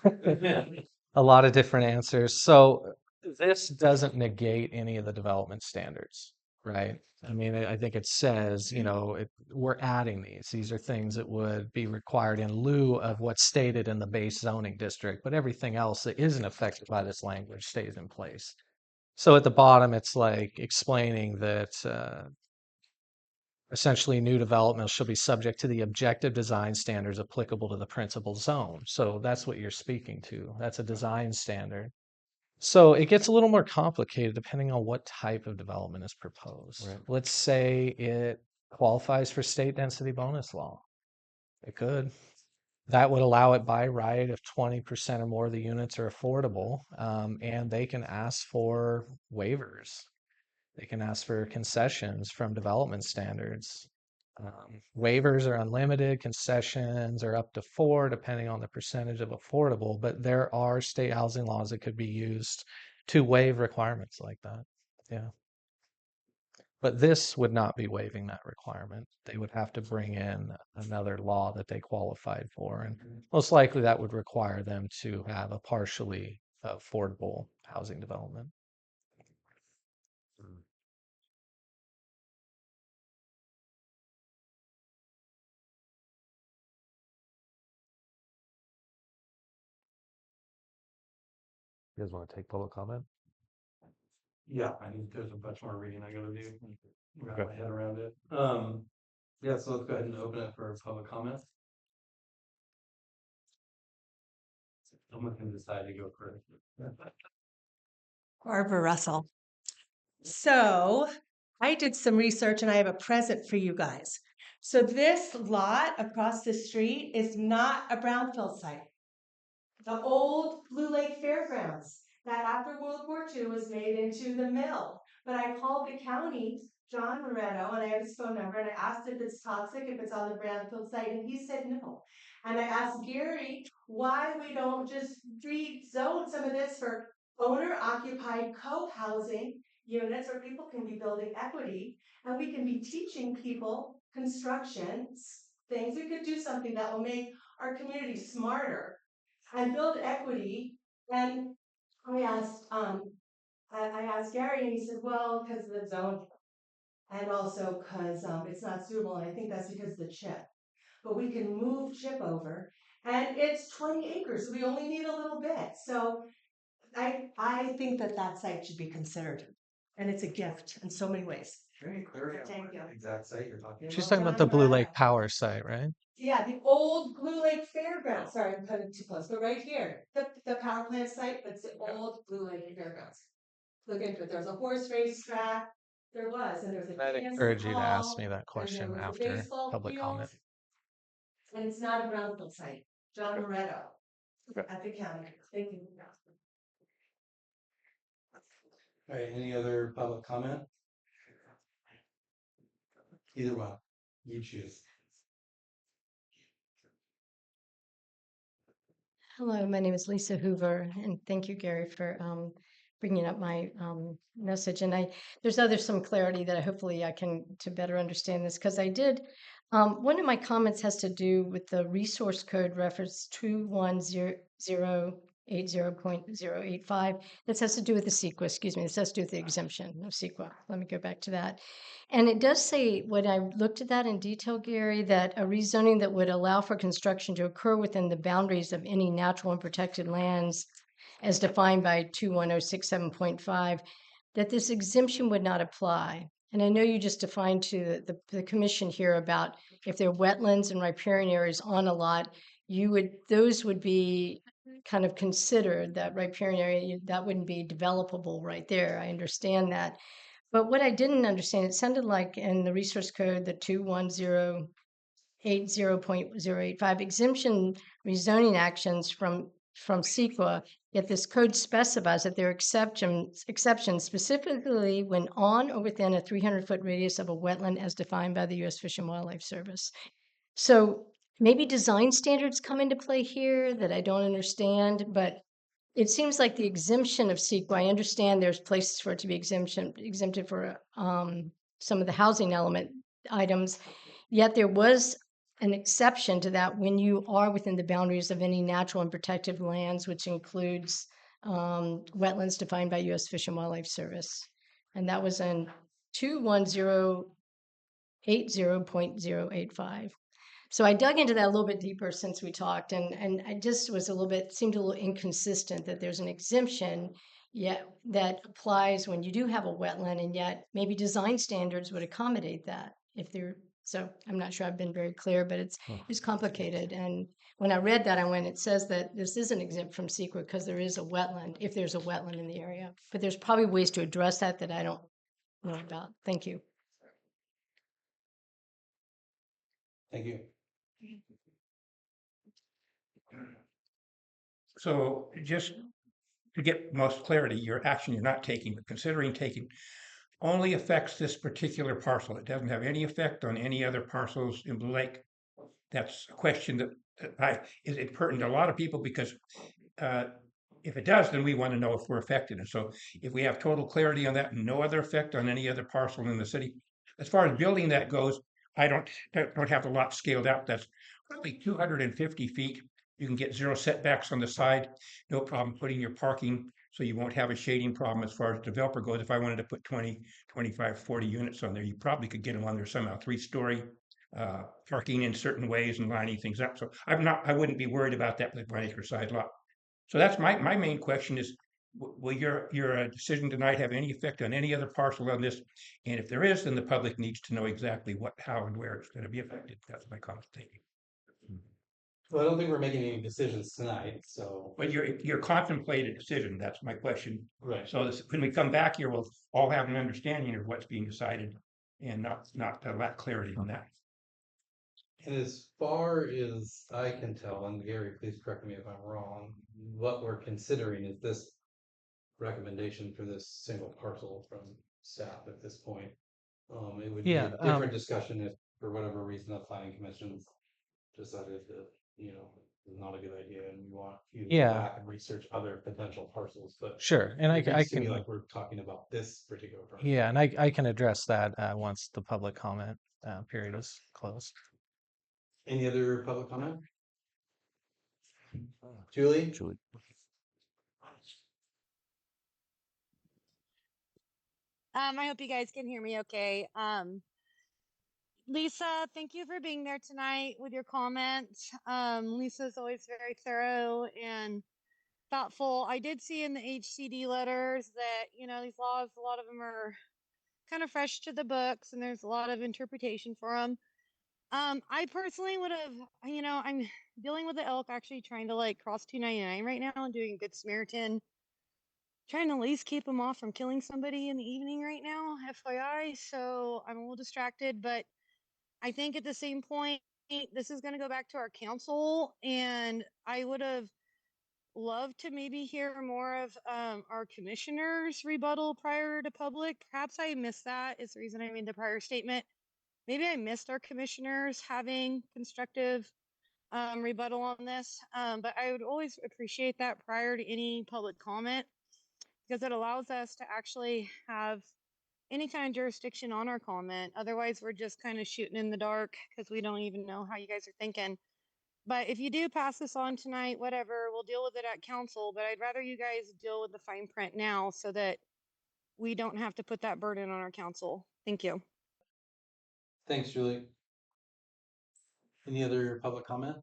a lot of different answers. So this doesn't negate any of the development standards, right? I mean, I think it says, we're adding these. These are things that would be required in lieu of what's stated in the base zoning district, but everything else that isn't affected by this language stays in place. So at the bottom, it's like explaining that essentially new development shall be subject to the objective design standards applicable to the principal zone. So that's what you're speaking to. That's a design standard. So it gets a little more complicated depending on what type of development is proposed. Right. Let's say it qualifies for state density bonus law. It could. That would allow it by right if 20% or more of the units are affordable, and they can ask for waivers. They can ask for concessions from development standards. Waivers are unlimited, concessions are up to 4, depending on the percentage of affordable, but there are state housing laws that could be used to waive requirements like that. Yeah. But this would not be waiving that requirement. They would have to bring in another law that they qualified for. And most likely that would require them to have a partially affordable housing development. You guys want to take public comment? Yeah, there's a bunch more reading I gotta do. Wrap Okay. my head around it. Yeah, so let's go ahead and open it for public comment. Someone can decide to go first. Barbara Russell. So I did some research and I have a present for you guys. So this lot across the street is not a brownfield site. The old Blue Lake Fairgrounds that after World War II was made into the mill. But I called the county, John Moreno, and I have his phone number, and I asked if it's toxic, if it's on the brownfield site, and he said no. And I asked Gary why we don't just rezone some of this for owner-occupied co-housing units where people can be building equity, and we can be teaching people construction things. We could do something that will make our community smarter and build equity. And I asked Gary, and he said, well, because of the zone, and also because it's not suitable. And I think that's because of the chip. But we can move chip over, and it's 20 acres. We only need a little bit. So I think that site should be considered, and it's a gift in so many ways. Very clear on Thank you. what exact site you're talking She's about. talking about the Blue Lake Power site, right? Yeah, the old Blue Lake Fairgrounds. Sorry, I'm cutting too close, but right here, the power plant site, but it's the old Blue Lake Fairgrounds. Look into it. There's a horse race track. There was, and there's a I'd dance encourage you to ask hall, me that and there question was a after baseball public field. comment. And it's not a brownfield site. John Moretto Okay. at the county. Thank you. All right, any other public comment? Either one, you choose. Hello, my name is Lisa Hoover, and thank you, Gary, for bringing up my message. And there's some clarity that hopefully I can to better understand this because I did. One of my comments has to do with the resource code reference 210080.085. This has to do with the CEQA, excuse me. This has to do with the exemption of CEQA. Let me go back to that. And it does say, when I looked at that in detail, Gary, that a rezoning that would allow for construction to occur within the boundaries of any natural and protected lands as defined by 21067.5, that this exemption would not apply. And I know you just defined to the commission here about if there are wetlands and riparian areas on a lot, those would be kind of considered that riparian area, that wouldn't be developable right there. I understand that. But what I didn't understand, it sounded like in the resource code, the 21080.085 exemption rezoning actions from CEQA, yet this code specifies that there are exceptions specifically when on or within a 300-foot radius of a wetland as defined by the U.S. Fish and Wildlife Service. So maybe design standards come into play here that I don't understand, but it seems like the exemption of CEQA, I understand there's places for it to be exempted for some of the housing element items, yet there was an exception to that when you are within the boundaries of any natural and protected lands, which includes wetlands defined by U.S. Fish and Wildlife Service. And that was in 21080.085. So I dug into that a little bit deeper since we talked, and I just was seemed a little inconsistent that there's an exemption yet that applies when you do have a wetland, and yet maybe design standards would accommodate that if they're. So I'm not sure I've been very clear, but it's complicated. And when I read that, it says that this isn't exempt from CEQA because there is a wetland, if there's a wetland in the area. But there's probably ways to address that I don't know about. Thank you. Thank you. So just to get most clarity, your action you're not taking, but considering taking, only affects this particular parcel. It doesn't have any effect on any other parcels in Blue Lake. That's a question that is pertinent to a lot of people because if it does, then we want to know if we're affected. And so if we have total clarity on that, no other effect on any other parcel in the city. As far as building that goes, I don't have the lot scaled out. That's probably 250 feet. You can get 0 setbacks on the side, no problem putting your parking, so you won't have a shading problem as far as developer goes. If I wanted to put 20, 25, 40 units on there, you probably could get them on there somehow, 3-story parking in certain ways and lining things up. So I wouldn't be worried about that with 1 acre side lot. So that's my main question is, will your decision tonight have any effect on any other parcel on this? And if there is, then the public needs to know exactly what, how, and where it's going to be affected. That's my comment. Thank you. Well, I don't think we're making any decisions tonight, so. But your contemplated decision, that's my question. Right. So when we come back here, we'll all have an understanding of what's being decided and not lack clarity on that. And as far as I can tell, and Gary, please correct me if I'm wrong, what we're considering is this recommendation for this single parcel from staff at this point. It would be Yeah, a different discussion if, for whatever reason, the planning commission decided that, is not a good idea and we want you to go Yeah. back and research other potential parcels, but Sure, and it I seems to me can, like we're talking about this particular parcel. yeah, and I can address that once the public comment period is closed. Any other public comment? Julie? Julie. I hope you guys can hear me okay. Lisa, thank you for being there tonight with your comments. Lisa's always very thorough and thoughtful. I did see in the HCD letters that, these laws, a lot of them are kind of fresh to the books and there's a lot of interpretation for them. I personally would have, I'm dealing with the elk actually trying to like cross 299 right now and doing Good Samaritan, trying to at least keep them off from killing somebody in the evening right now, FYI. So I'm a little distracted, but I think at the same point, this is going to go back to our council, and I would have loved to maybe hear more of our commissioners' rebuttal prior to public. Perhaps I missed that. Is the reason I made the prior statement. Maybe I missed our commissioners having constructive rebuttal on this, but I would always appreciate that prior to any public comment because it allows us to actually have any kind of jurisdiction on our comment. Otherwise, we're just kind of shooting in the dark because we don't even know how you guys are thinking. But if you do pass this on tonight, whatever, we'll deal with it at council. But I'd rather you guys deal with the fine print now so that we don't have to put that burden on our council. Thank you. Thanks, Julie. Any other public comment?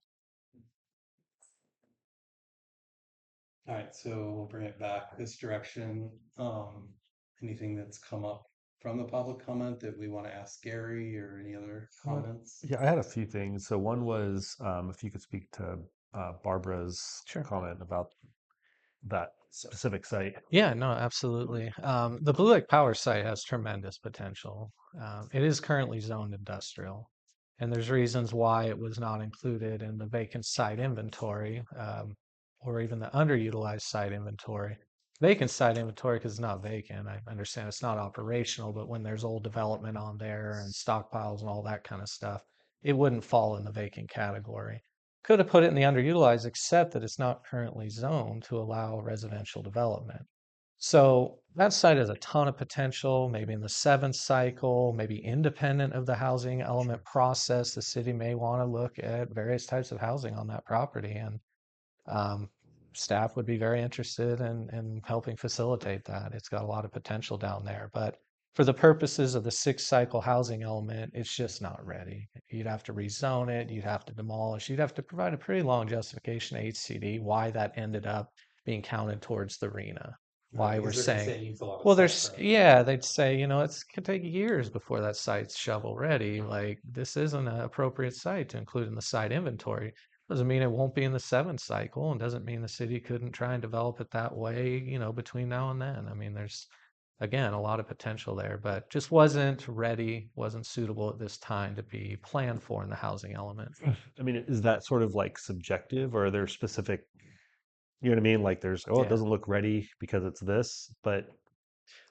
All right, so we'll bring it back this direction. Anything that's come up from the public comment that we want to ask Gary or any other comments? Yeah, I had a few things. So one was if you could speak to Barbara's Sure. comment about that specific site. Yeah, no, absolutely. The Blue Lake Power site has tremendous potential. It is currently zoned industrial, and there's reasons why it was not included in the vacant site inventory, or even the underutilized site inventory. Vacant site inventory because it's not vacant. I understand it's not operational, but when there's old development on there and stockpiles and all that kind of stuff, it wouldn't fall in the vacant category. Could have put it in the underutilized, except that it's not currently zoned to allow residential development. So that site has a ton of potential, maybe in the seventh cycle, maybe independent of the housing element process. The city may want to look at various types of housing on that property, and staff would be very interested in helping facilitate that. It's got a lot of potential down there, but for the purposes of the sixth cycle housing element, it's just not ready. You'd have to rezone it, you'd have to demolish, you'd have to provide a pretty long justification to HCD why that ended up being counted towards the RENA. Why we're saying, well, they'd say, it could take years before that site's shovel ready. Like, this isn't an appropriate site to include in the site inventory. Doesn't mean it won't be in the seventh cycle, and doesn't mean the city couldn't try and develop it that way, between now and then. I mean, there's, again, a lot of potential there, but just wasn't ready, wasn't suitable at this time to be planned for in the housing element. I mean, is that sort of like subjective, or are there specific, you know what I mean? Like there's, it doesn't look ready because it's this, but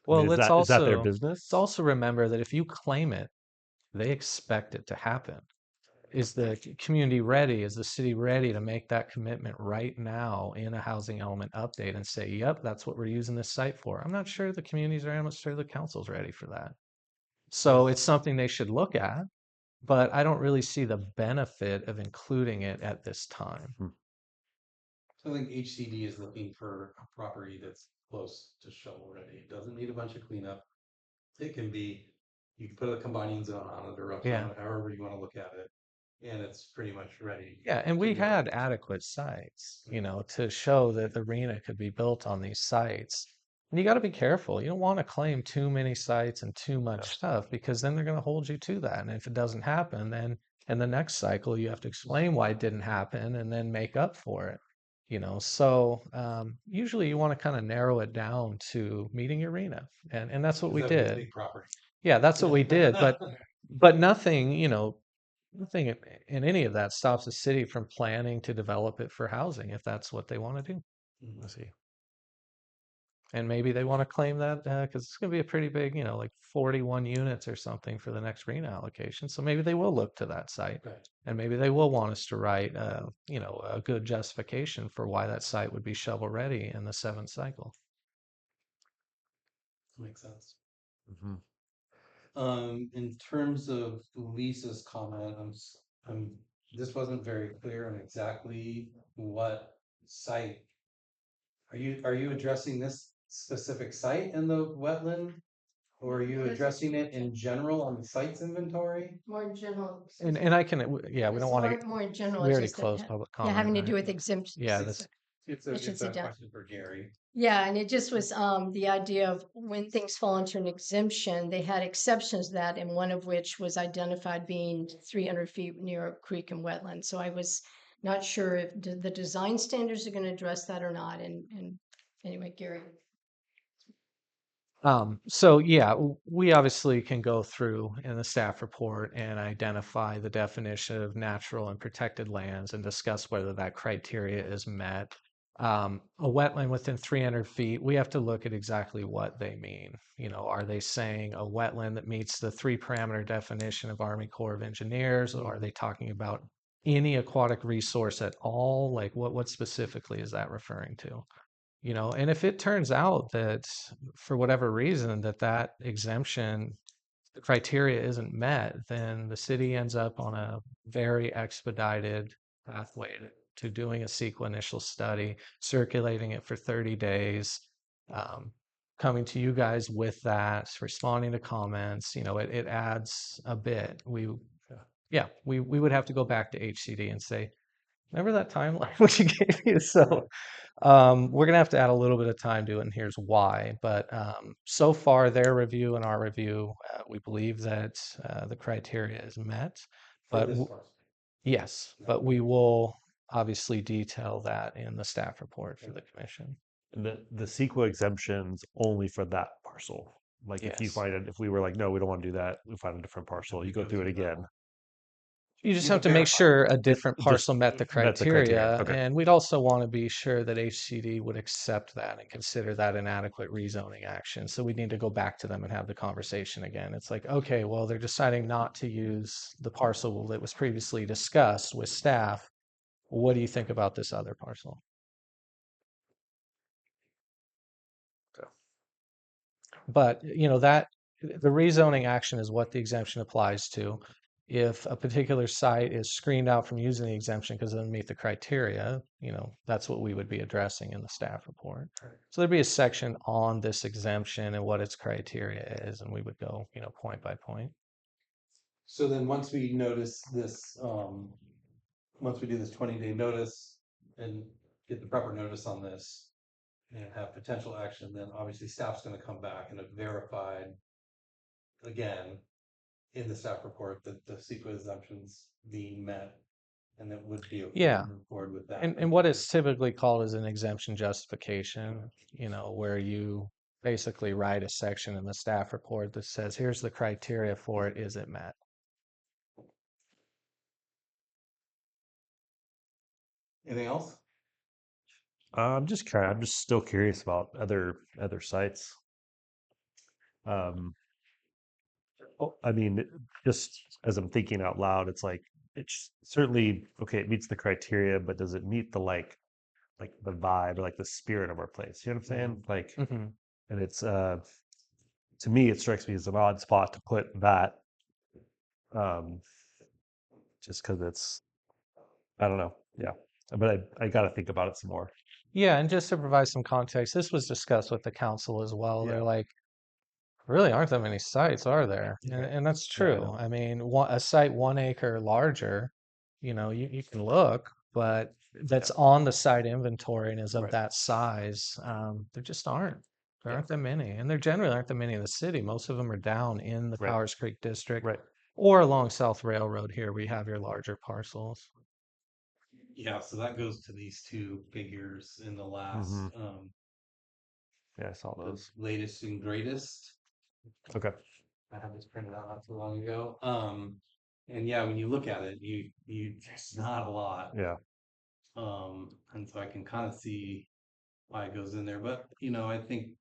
well, I mean, is that their business? Let's also remember that if you claim it, they expect it to happen. Is the community ready? Is the city ready to make that commitment right now in a housing element update and say, yep, that's what we're using this site for? I'm not sure the community's ready. I'm not sure the council's ready for that. So it's something they should look at, but I don't really see the benefit of including it at this time. So I think HCD is looking for a property that's close to shovel ready. It doesn't need a bunch of cleanup. It can be, you can put a combining zone on it or up on it, however you want to look at it. And it's pretty much ready. Yeah, and we had adequate sites, to show that the RENA could be built on these sites. And you got to be careful. You don't want to claim too many sites and too much stuff, because then they're going to hold you to that. And if it doesn't happen, then in the next cycle, you have to explain why it didn't happen and then make up for it. So usually you want to kind of narrow it down to meeting your RENA, and that's what we did. Big property. Yeah, that's what we did, but nothing, nothing in any of that stops the city from planning to develop it for housing if that's what they want to do. I see. And maybe they want to claim that because it's going to be a pretty big, like 41 units or something for the next RENA allocation. So maybe they will look to that site, and maybe they will want us to write, a good justification for why that site would be shovel ready in the seventh cycle. Makes sense. Mm-hmm. In terms of Lisa's comment, this wasn't very clear on exactly what site. Are you addressing this specific site in the wetland? Or are you addressing it in general on the sites inventory? More in general. And I can, we don't want to. More in general. We already just that closed public comment. having to right? do with exemptions. Yeah, this I should sit down. question for Gary. Yeah, and it just was the idea of when things fall into an exemption, they had exceptions to that, and one of which was identified being 300 feet near a creek and wetland. So I was not sure if the design standards are going to address that or not. And anyway, Gary. So yeah, we obviously can go through in the staff report and identify the definition of natural and protected lands and discuss whether that criteria is met. A wetland within 300 feet, we have to look at exactly what they mean. You know, are they saying a wetland that meets the 3-parameter definition of Army Corps of Engineers, or are they talking about any aquatic resource at all? Like what specifically is that referring to? You know, and if it turns out that for whatever reason that exemption, the criteria isn't met, then the city ends up on a very expedited pathway to doing a CEQA initial study, circulating it for 30 days, coming to you guys with that, responding to comments. You know, it adds a bit. We would have to go back to HCD and say, remember that timeline what you gave me? So we're going to have to add a little bit of time to it, and here's why. But so far, their review and our review, we believe that the criteria is met. But yes, but we will obviously detail that in the staff report for the commission. And the CEQA exemptions only for that parcel. Like if you Yes. find it, if we were like, no, we don't want to do that, we find a different parcel, you go through it again. You just You have to can make verify. sure a different Just parcel met the met the criteria, criteria, okay. and we'd also want to be sure that HCD would accept that and consider that an adequate rezoning action. So we need to go back to them and have the conversation again. It's like, okay, well, they're deciding not to use the parcel that was previously discussed with staff. What do you think about this other parcel? But, you know, that the rezoning action is what the exemption applies to. If a particular site is screened out from using the exemption because it doesn't meet the criteria, you know, that's what we would be addressing in the staff report. So there'd be a section on this exemption and what its criteria is, and we would go, you know, point by point. So then once we notice this, once we do this 20-day notice and get the proper notice on this and have potential action, then obviously staff's gonna come back and have verified again in the staff report that the CEQA exemptions being met, and that would be okay Yeah. to move forward with that. And what is typically called is an exemption justification, you know, where you basically write a section in the staff report that says, here's the criteria for it, is it met? Anything else? I'm just still curious about other sites. I mean, just as I'm thinking out loud, it's like it's certainly okay. It meets the criteria, but does it meet the like the vibe or like the spirit of our place? You know what I'm saying? Like, Mhm. and it's to me, it strikes me as an odd spot to put that. Just because it's, I don't know. Yeah, but I got to think about it some more. Yeah, and just to provide some context, this was discussed with the council as well. Yeah. They're like, really aren't that many sites, are there? Yeah. And that's Yeah, I true. know. I mean, a site 1 acre larger, you know, you can look, but that's on the site inventory and is of Right. that size. There just aren't. There Yeah. aren't that many, and there generally aren't that many in the city. Most of them are down in the Right. Powers Creek district Right. or along South Railroad here. We have your larger parcels. Yeah, so that goes to these two figures in the last, Mhm. Yeah, I saw the those. latest and greatest. Okay. I had this printed out not too long ago. And yeah, when you look at it, it's not a lot. Yeah. And so I can kind of see why it goes in there, but you know, I think,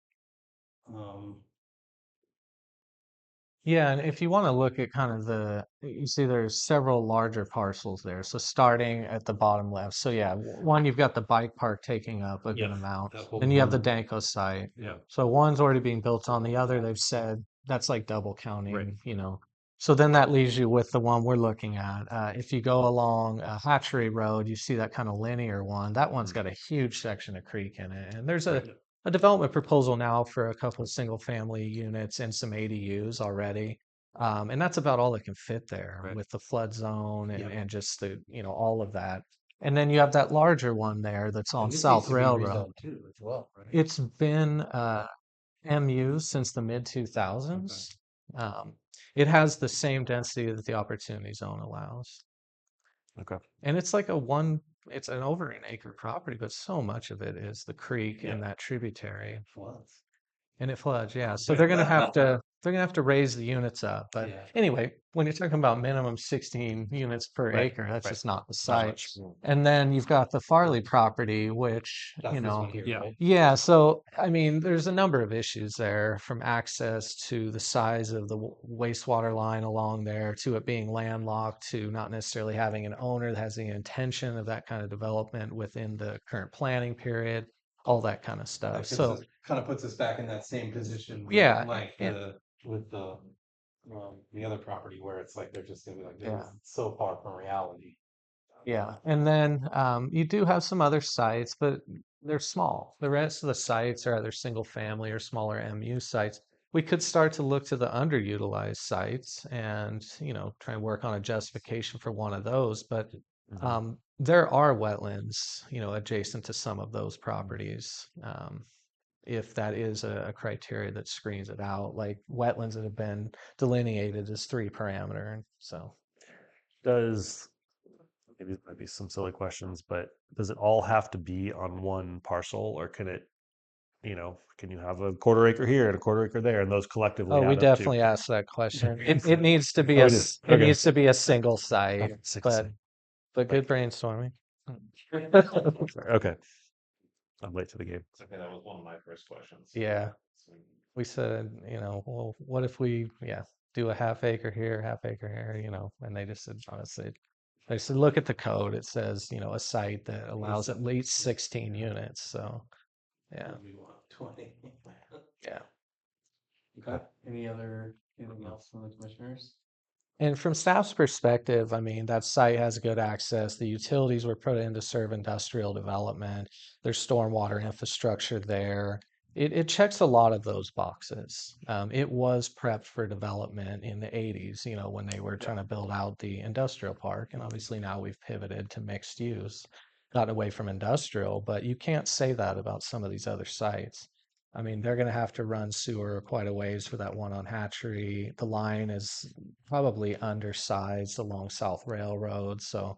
Yeah, and if you want to look at kind of you see there's several larger parcels there. So starting at the bottom left. So yeah, one, you've got the bike park taking up a good Yeah, amount. that whole Then you have the corner. Danco site. Yeah. So one's already being built on, the other they've said that's like double counting, Right. you know. So then that leaves you with the one we're looking at. If you go along Hatchery Road, you see that kind of linear one. That one's got a huge section of creek in it. And there's a development proposal now for a couple of single family units and some ADUs already. And that's about all that can fit there Right. with the flood zone and, Yeah. and just the, you know, all of that. And then you have that larger one there that's And on this needs South to be Railroad. rezoned too, as well, right? It's been MU since the mid 2000s. It has the same density that the Opportunity Zone allows. Okay. And it's it's an over an acre property, but so much of it is the creek and that tributary. Floods. And it floods, yeah. So they're gonna have to raise the units up. But Yeah. anyway, when you're talking about minimum 16 units per Right, acre, that's right. just not the Not site. much room. And then you've got the Farley property, which, That's you this know, one here, yeah. right? yeah, so I mean, there's a number of issues there, from access to the size of the wastewater line along there, to it being landlocked, to not necessarily having an owner that has the intention of that kind of development within the current planning period, all that kind of stuff. So Kind of puts us back in that same position. Yeah, Like yeah. with the other property where it's like, they're just gonna be like, this Yeah. is so far from reality. Yeah, and then you do have some other sites, but they're small. The rest of the sites are either single family or smaller MU sites. We could start to look to the underutilized sites and, try and work on a justification for one of those. But there are wetlands, adjacent to some of those properties. If that is a criteria that screens it out, like wetlands that have been delineated as 3 parameter. So. Does maybe it might be some silly questions, but does it all have to be on one parcel, or can it, can you have a quarter acre here and a quarter acre there, and those collectively Oh, we add up to? definitely asked that question. It needs to be Oh, a it s- is. it Okay. needs to be a single site, Okay, single but site. but good brainstorming. Okay. I'm late to the game. Okay, that was one of my first questions. Yeah, So, we said, well, what if we do a half acre here, half acre here, and they just said, honestly, they said, look at the code. It says, a site that allows at least 16 units. So yeah, We want 20. yeah. Okay, anything else from the commissioners? And from staff's perspective, I mean, that site has good access. The utilities were put in to serve industrial development. There's stormwater infrastructure there. It checks a lot of those boxes. It was prepped for development in the 80s, when they were trying to build out the industrial park. And obviously now we've pivoted to mixed use, gotten away from industrial, but you can't say that about some of these other sites. I mean, they're going to have to run sewer quite a ways for that one on Hatchery. The line is probably undersized along South Railroad. So,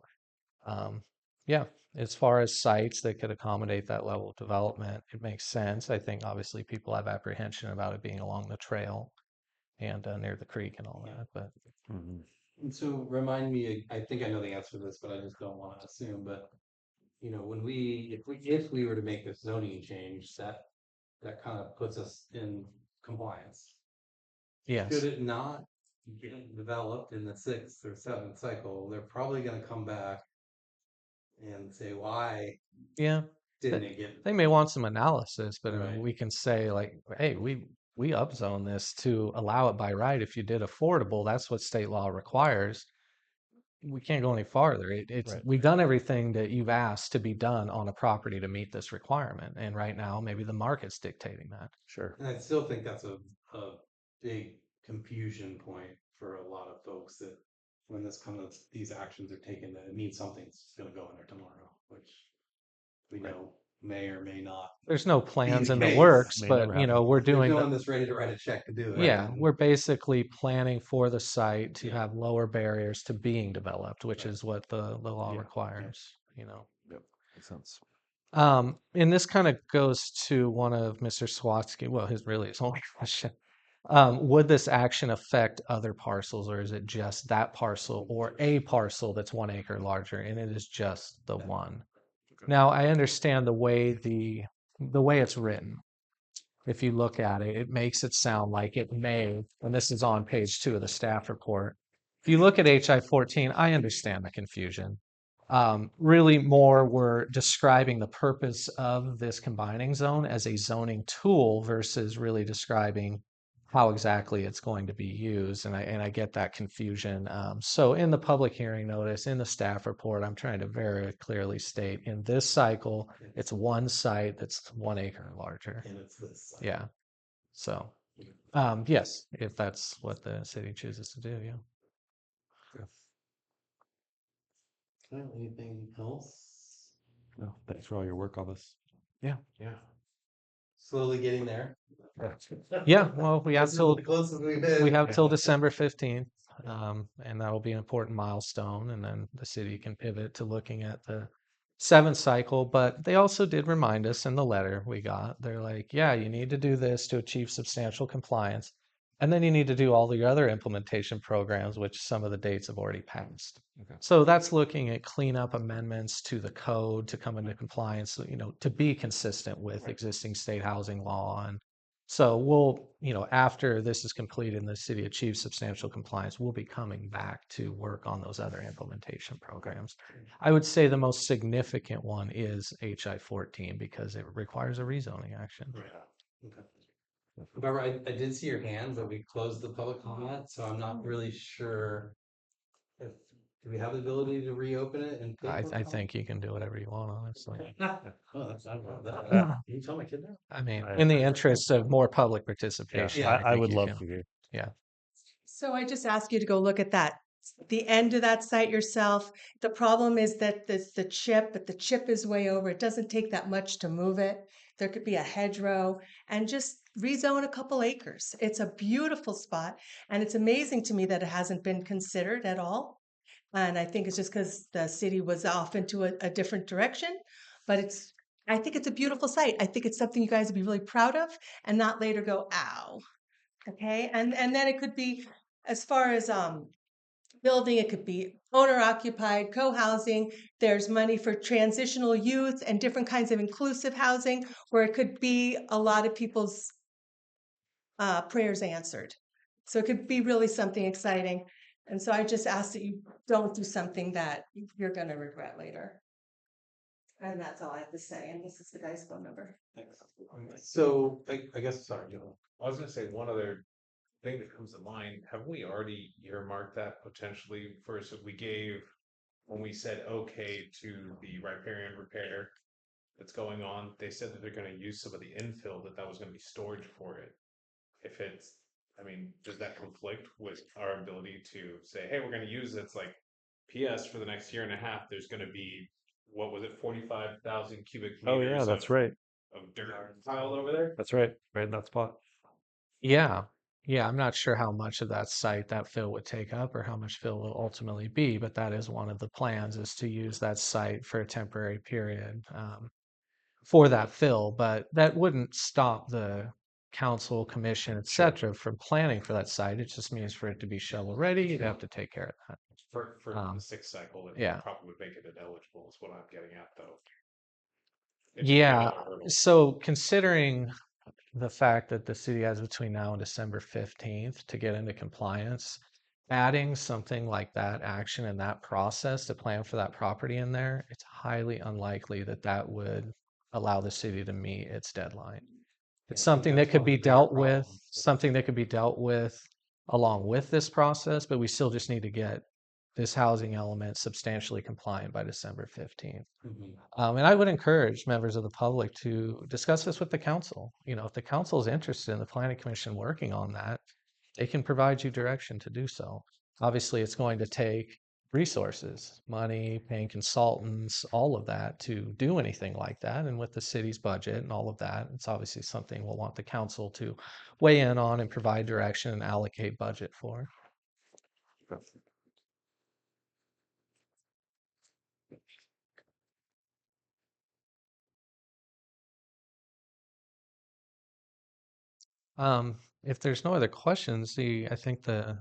yeah, as far as sites that could accommodate that level of development, it makes sense. I think obviously people have apprehension about it being along the trail and near the creek and all that. But And so remind me, I think I know the answer to this, but I just don't want to assume, but if we were to make this zoning change, that kind of puts us in compliance. yes, Should it not get developed in the 6th or 7th cycle, they're probably gonna come back and say, why yeah, didn't it get? they may want some analysis, but I mean, Right. we can say like, hey, we upzone this to allow it by right. If you did affordable, that's what state law requires. We can't go any farther. It's Right. we've done everything that you've asked to be done on a property to meet this requirement, and right now maybe the market's dictating that. Sure. And I still think that's a big confusion point for a lot of folks, that when these actions are taken, that it means something's gonna go in there tomorrow, which we know may or may not. There's no plans the in the case. works, May but never happen. we're There's doing no the one that's ready to write a check to do it. yeah, and- we're basically planning for the site to Yeah. have lower barriers to being developed, which is what the law Yeah. requires. Yep. Makes sense. And this kind of goes to one of Mr. Swatsky. Well, his only question. Would this action affect other parcels, or is it just that parcel or a parcel that's 1 acre larger? And it is just the one. Now, I understand the way it's written. If you look at it, it makes it sound like it may, and this is on page 2 of the staff report. If you look at HI 14, I understand the confusion. Really more we're describing the purpose of this combining zone as a zoning tool versus really describing how exactly it's going to be used. And I get that confusion. So in the public hearing notice, in the staff report, I'm trying to very clearly state in this cycle, it's one site that's 1 acre or larger. And it's this. Yeah. So, yes, if that's what the city chooses to do, yeah. Anything else? No, thanks for all your work on this. Yeah. Slowly getting there. Yeah, well, we have This is till the closest we've been. we have till December 15th, and that will be an important milestone. And then the city can pivot to looking at the seventh cycle. But they also did remind us in the letter we got, they're like, yeah, you need to do this to achieve substantial compliance. And then you need to do all the other implementation programs, which some of the dates have already passed. Okay. So that's looking at cleanup amendments to the code to come into compliance, to be consistent with existing state housing law. And so we'll, after this is complete and the city achieves substantial compliance, we'll be coming back to work on those other implementation programs. I would say the most significant one is HI 14 because it requires a rezoning action. Remember, I did see your hand, but we closed the public comment, so I'm not really sure if, do we have the ability to reopen it and? take I more comment? think you can do whatever you want, honestly. Oh, that's not about that. Yeah. Can you tell my kid that? I mean, I- in the interest of more public participation. I think would you love can. to hear. So I just ask you to go look at that, the end of that site yourself. The problem is that the chip, but the chip is way over. It doesn't take that much to move it. There could be a hedgerow and just rezone a couple acres. It's a beautiful spot. And it's amazing to me that it hasn't been considered at all. And I think it's just because the city was off into a different direction. But I think it's a beautiful site. I think it's something you guys would be really proud of and not later go, ow. Okay, and then it could be, as far as building, it could be owner occupied, co-housing. There's money for transitional youth and different kinds of inclusive housing where it could be a lot of people's prayers answered. So it could be really something exciting. And so I just ask that you don't do something that you're going to regret later. And that's all I have to say. And this is the guy's phone number. So, I guess, sorry, Joe. I was gonna say one other thing that comes to mind, haven't we already earmarked that potentially for, so we gave, when we said okay to the riparian repair that's going on, they said that they're gonna use some of the infill, that was gonna be storage for it. If it's, I mean, does that conflict with our ability to say, hey, we're gonna use it? It's like, PS, for the next year and a half, there's gonna be, what was it, 45,000 cubic Oh meters yeah, that's of, right. of dirt piled over there? That's right. Right in that spot. Yeah. Yeah. I'm not sure how much of that site that fill would take up or how much fill will ultimately be, but that is one of the plans is to use that site for a temporary period for that fill. But that wouldn't stop the council, commission, et cetera, from planning for that site. It just means for it to be shovel ready, you'd have to take care of that. For the sixth cycle, it yeah. probably would make it ineligible, is what I'm getting at, though. Yeah. So considering the fact that the city has between now and December 15th to get into compliance, adding something like that action and that process to plan for that property in there, it's highly unlikely that that would allow the city to meet its deadline. It's something that could be dealt with, along with this process, but we still just need to get this housing element substantially compliant by December 15th. And I would encourage members of the public to discuss this with the council. If the council is interested in the planning commission working on that, they can provide you direction to do so. Obviously, it's going to take resources, money, paying consultants, all of that to do anything like that. And with the city's budget and all of that, it's obviously something we'll want the council to weigh in on and provide direction and allocate budget for. If there's no other questions, I think the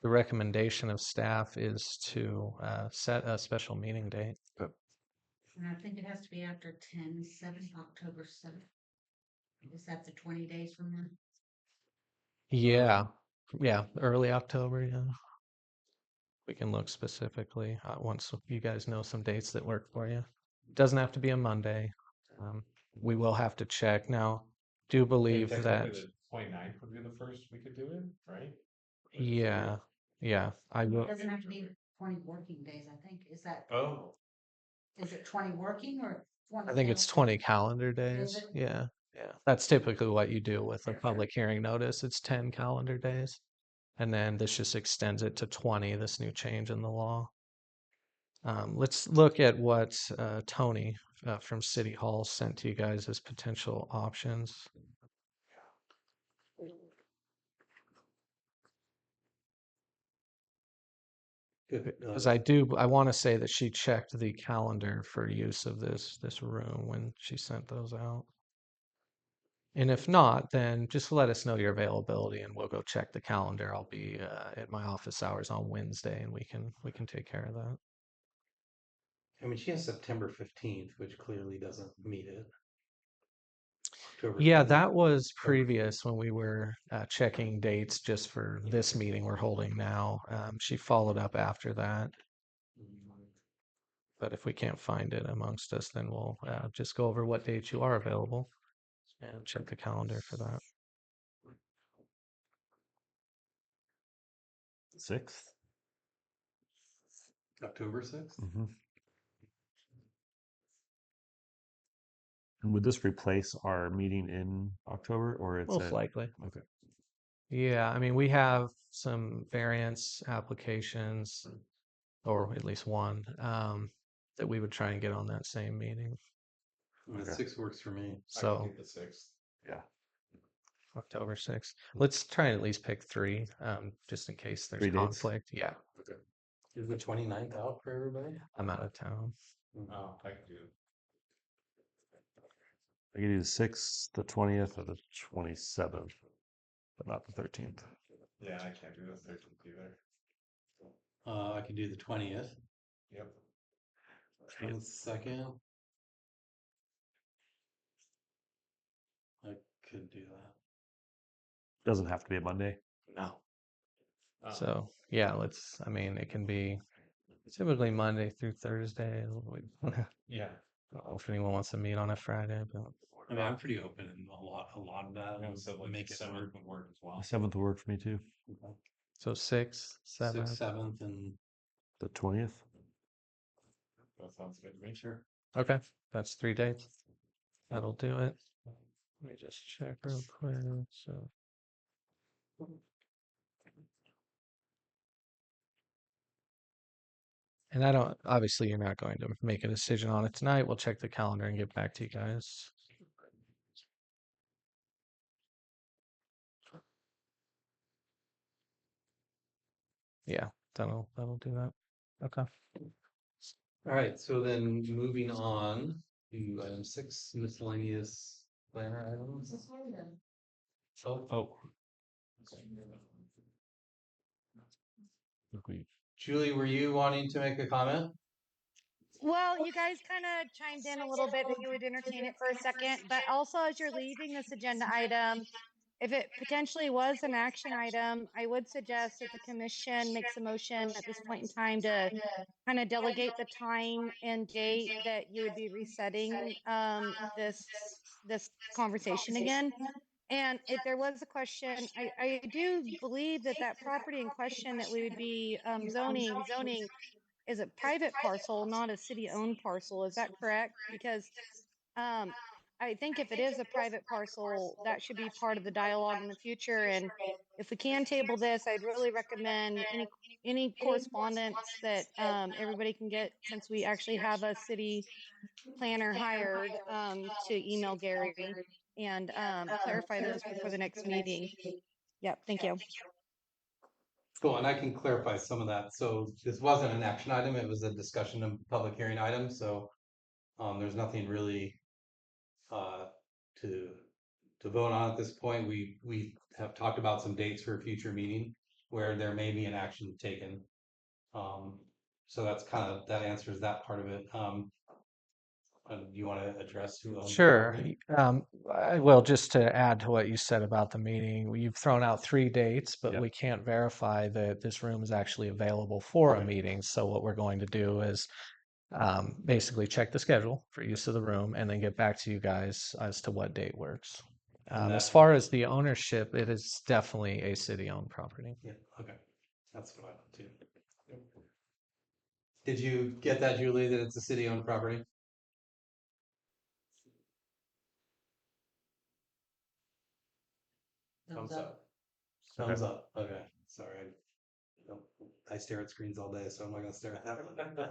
recommendation of staff is to set a special meeting date. And I think it has to be after 10/7, October 7th. Is that the 20 days from now? Yeah, early October. Yeah, we can look specifically once you guys know some dates that work for you. Doesn't have to be a Monday. We will have to check now. Do believe that. The 29th would be the first we could do it, right? Yeah, I will. It doesn't have to be 20 working days, I think. Oh, Is it 20 working or 20? I think it's 20 calendar Is days. it? Yeah. That's typically what you do with a public hearing notice. It's 10 calendar days. And then this just extends it to 20, this new change in the law. Let's look at what Tony from City Hall sent to you guys as potential options. Good. Because I want to say that she checked the calendar for use of this room when she sent those out. And if not, then just let us know your availability and we'll go check the calendar. I'll be at my office hours on Wednesday and we can take care of that. I mean, she has September 15th, which clearly doesn't meet it. October Yeah, 15th. that was previous when we were checking dates just for this meeting we're holding now. She followed up after that. But if we can't find it amongst us, then we'll just go over what dates you are available and check the calendar for that. 6th. October 6th. Mm-hmm. And would this replace our meeting in October, or it's Most likely. okay? Yeah, I mean, we have some variance applications, or at least one, that we would try and get on that same meeting. The Okay. 6 works for me. I can So do the 6th. Yeah. October 6th. Let's try and at least pick three, just in case there's 3 dates? conflict. Yeah, Is the 29th out for everybody? I'm out of town. Oh, I can do. I could do the 6th, the 20th, or the 27th, but not the 13th. Yeah, I can't do the 13th either. I could do the 20th. Yep. 22nd. I could do that. Doesn't have to be a Monday. No. Uh, So yeah, I mean, it can be typically Monday through Thursday. I yeah. don't know if anyone wants to meet on a Friday, but I mean, I'm pretty open in a lot of that. Yeah, so like make it work. 7th would work as well. The 7th will work for me too. so 6th, 7th. 6th, 7th, and The 20th. That sounds good to me. sure. Okay, that's 3 dates. That'll do it. Let me just check real quick. So. And obviously, you're not going to make a decision on it tonight. We'll check the calendar and get back to you guys. Yeah, that'll do that. Okay. All right, so then moving on to item 6, miscellaneous planner items. Oh. Look, Julie, were you wanting to make a comment? Well, you guys kind of chimed in a little bit that you would entertain it for a second, but also as you're leaving this agenda item, if it potentially was an action item, I would suggest that the commission makes a motion at this point in time to kind of delegate the time and date that you would be resetting this conversation again. And if there was a question, I do believe that that property in question that we would be zoning is a private parcel, not a city-owned parcel. Is that correct? Because um, I think if it is a private parcel, that should be part of the dialogue in the future. And if we can table this, I'd really recommend any correspondence that everybody can get, since we actually have a city planner hired to email Gary and clarify this before the next meeting. Yep, thank you. Cool, and I can clarify some of that. So this wasn't an action item, it was a discussion of public hearing item, so there's nothing really uh to vote on at this point. We have talked about some dates for a future meeting where there may be an action taken. So that's that answers that part of it. You want to address who owns the Sure. property? Well, just to add to what you said about the meeting, you've thrown out 3 dates, but Yep. we can't verify that this room is actually available for a Right. meeting. So what we're going to do is basically check the schedule for use of the room and then get back to you guys as to what date works. And As that- far as the ownership, it is definitely a city-owned property. Yeah, okay. That's what I thought too. Did you get that, Julie, that it's a city-owned property? Thumbs up. Thumbs up, okay, sorry. I stare at screens all day, so I'm not gonna stare at that one.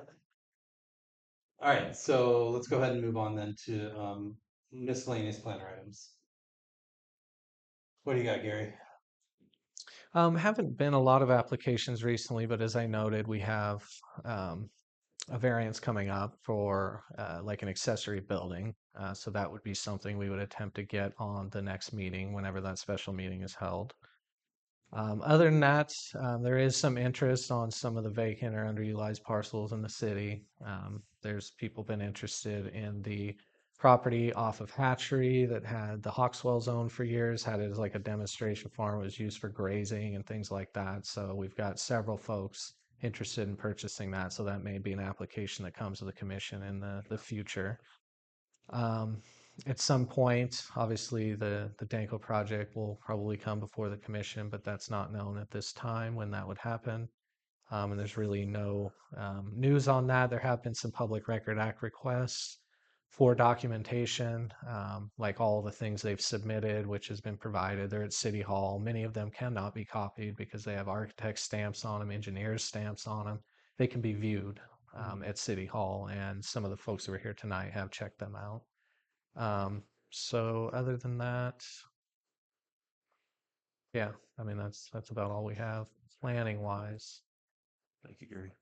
All right, so let's go ahead and move on then to miscellaneous planner items. What do you got, Gary? Haven't been a lot of applications recently, but as I noted, we have a variance coming up for like an accessory building. So that would be something we would attempt to get on the next meeting, whenever that special meeting is held. Other than that, there is some interest on some of the vacant or underutilized parcels in the city. There's people been interested in the property off of Hatchery that had the Hawkswell zone for years, had it as like a demonstration farm. It was used for grazing and things like that. So we've got several folks interested in purchasing that. So that may be an application that comes to the commission in the future. At some point, obviously, the Danko project will probably come before the commission, but that's not known at this time when that would happen. And there's really no news on that. There have been some Public Record Act requests for documentation, like all the things they've submitted, which has been provided. They're at City Hall. Many of them cannot be copied because they have architect stamps on them, engineers stamps on them. They can be viewed at City Hall, and some of the folks that were here tonight have checked them out. So other than that, yeah, I mean that's about all we have planning wise. Thank you, Gary.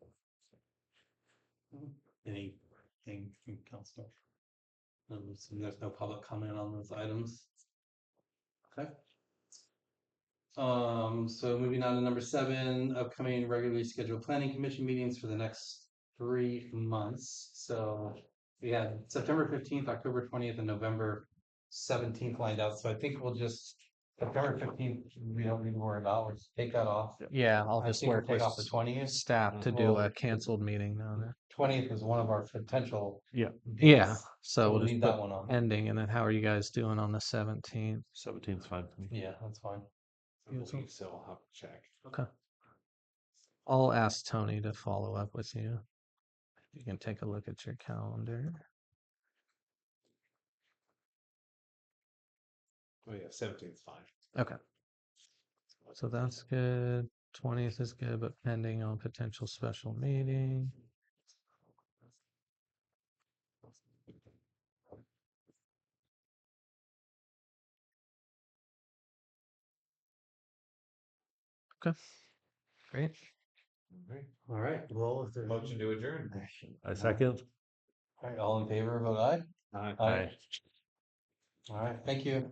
Anything from council? So there's no public comment on those items. Okay. So moving on to number 7, upcoming regularly scheduled planning commission meetings for the next 3 months. So we have September 15th, October 20th, and November 17th lined out. So I think we'll just September 15th, we don't need to worry about. We'll just take that off. Yeah, I'll I just think we'll work take with off the 20th. staff to do a canceled meeting down there. 20th is one of our potential. Yeah. Yeah, dates. so we'll we'll just leave put that one on. ending, and then how are you guys doing on the 17th? 17's fine for me. Yeah, that's fine. I believe so, I'll have to check. Okay. I'll ask Tony to follow up with you. You can take a look at your calendar. Oh yeah, 17th's fine. Okay. So that's good. 20th is good, but pending on potential special meeting. Okay. Great. All right. Well, if there's Motion to adjourn. I second. All right, all in favor, vote aye. Aye. Aye. All right, thank you.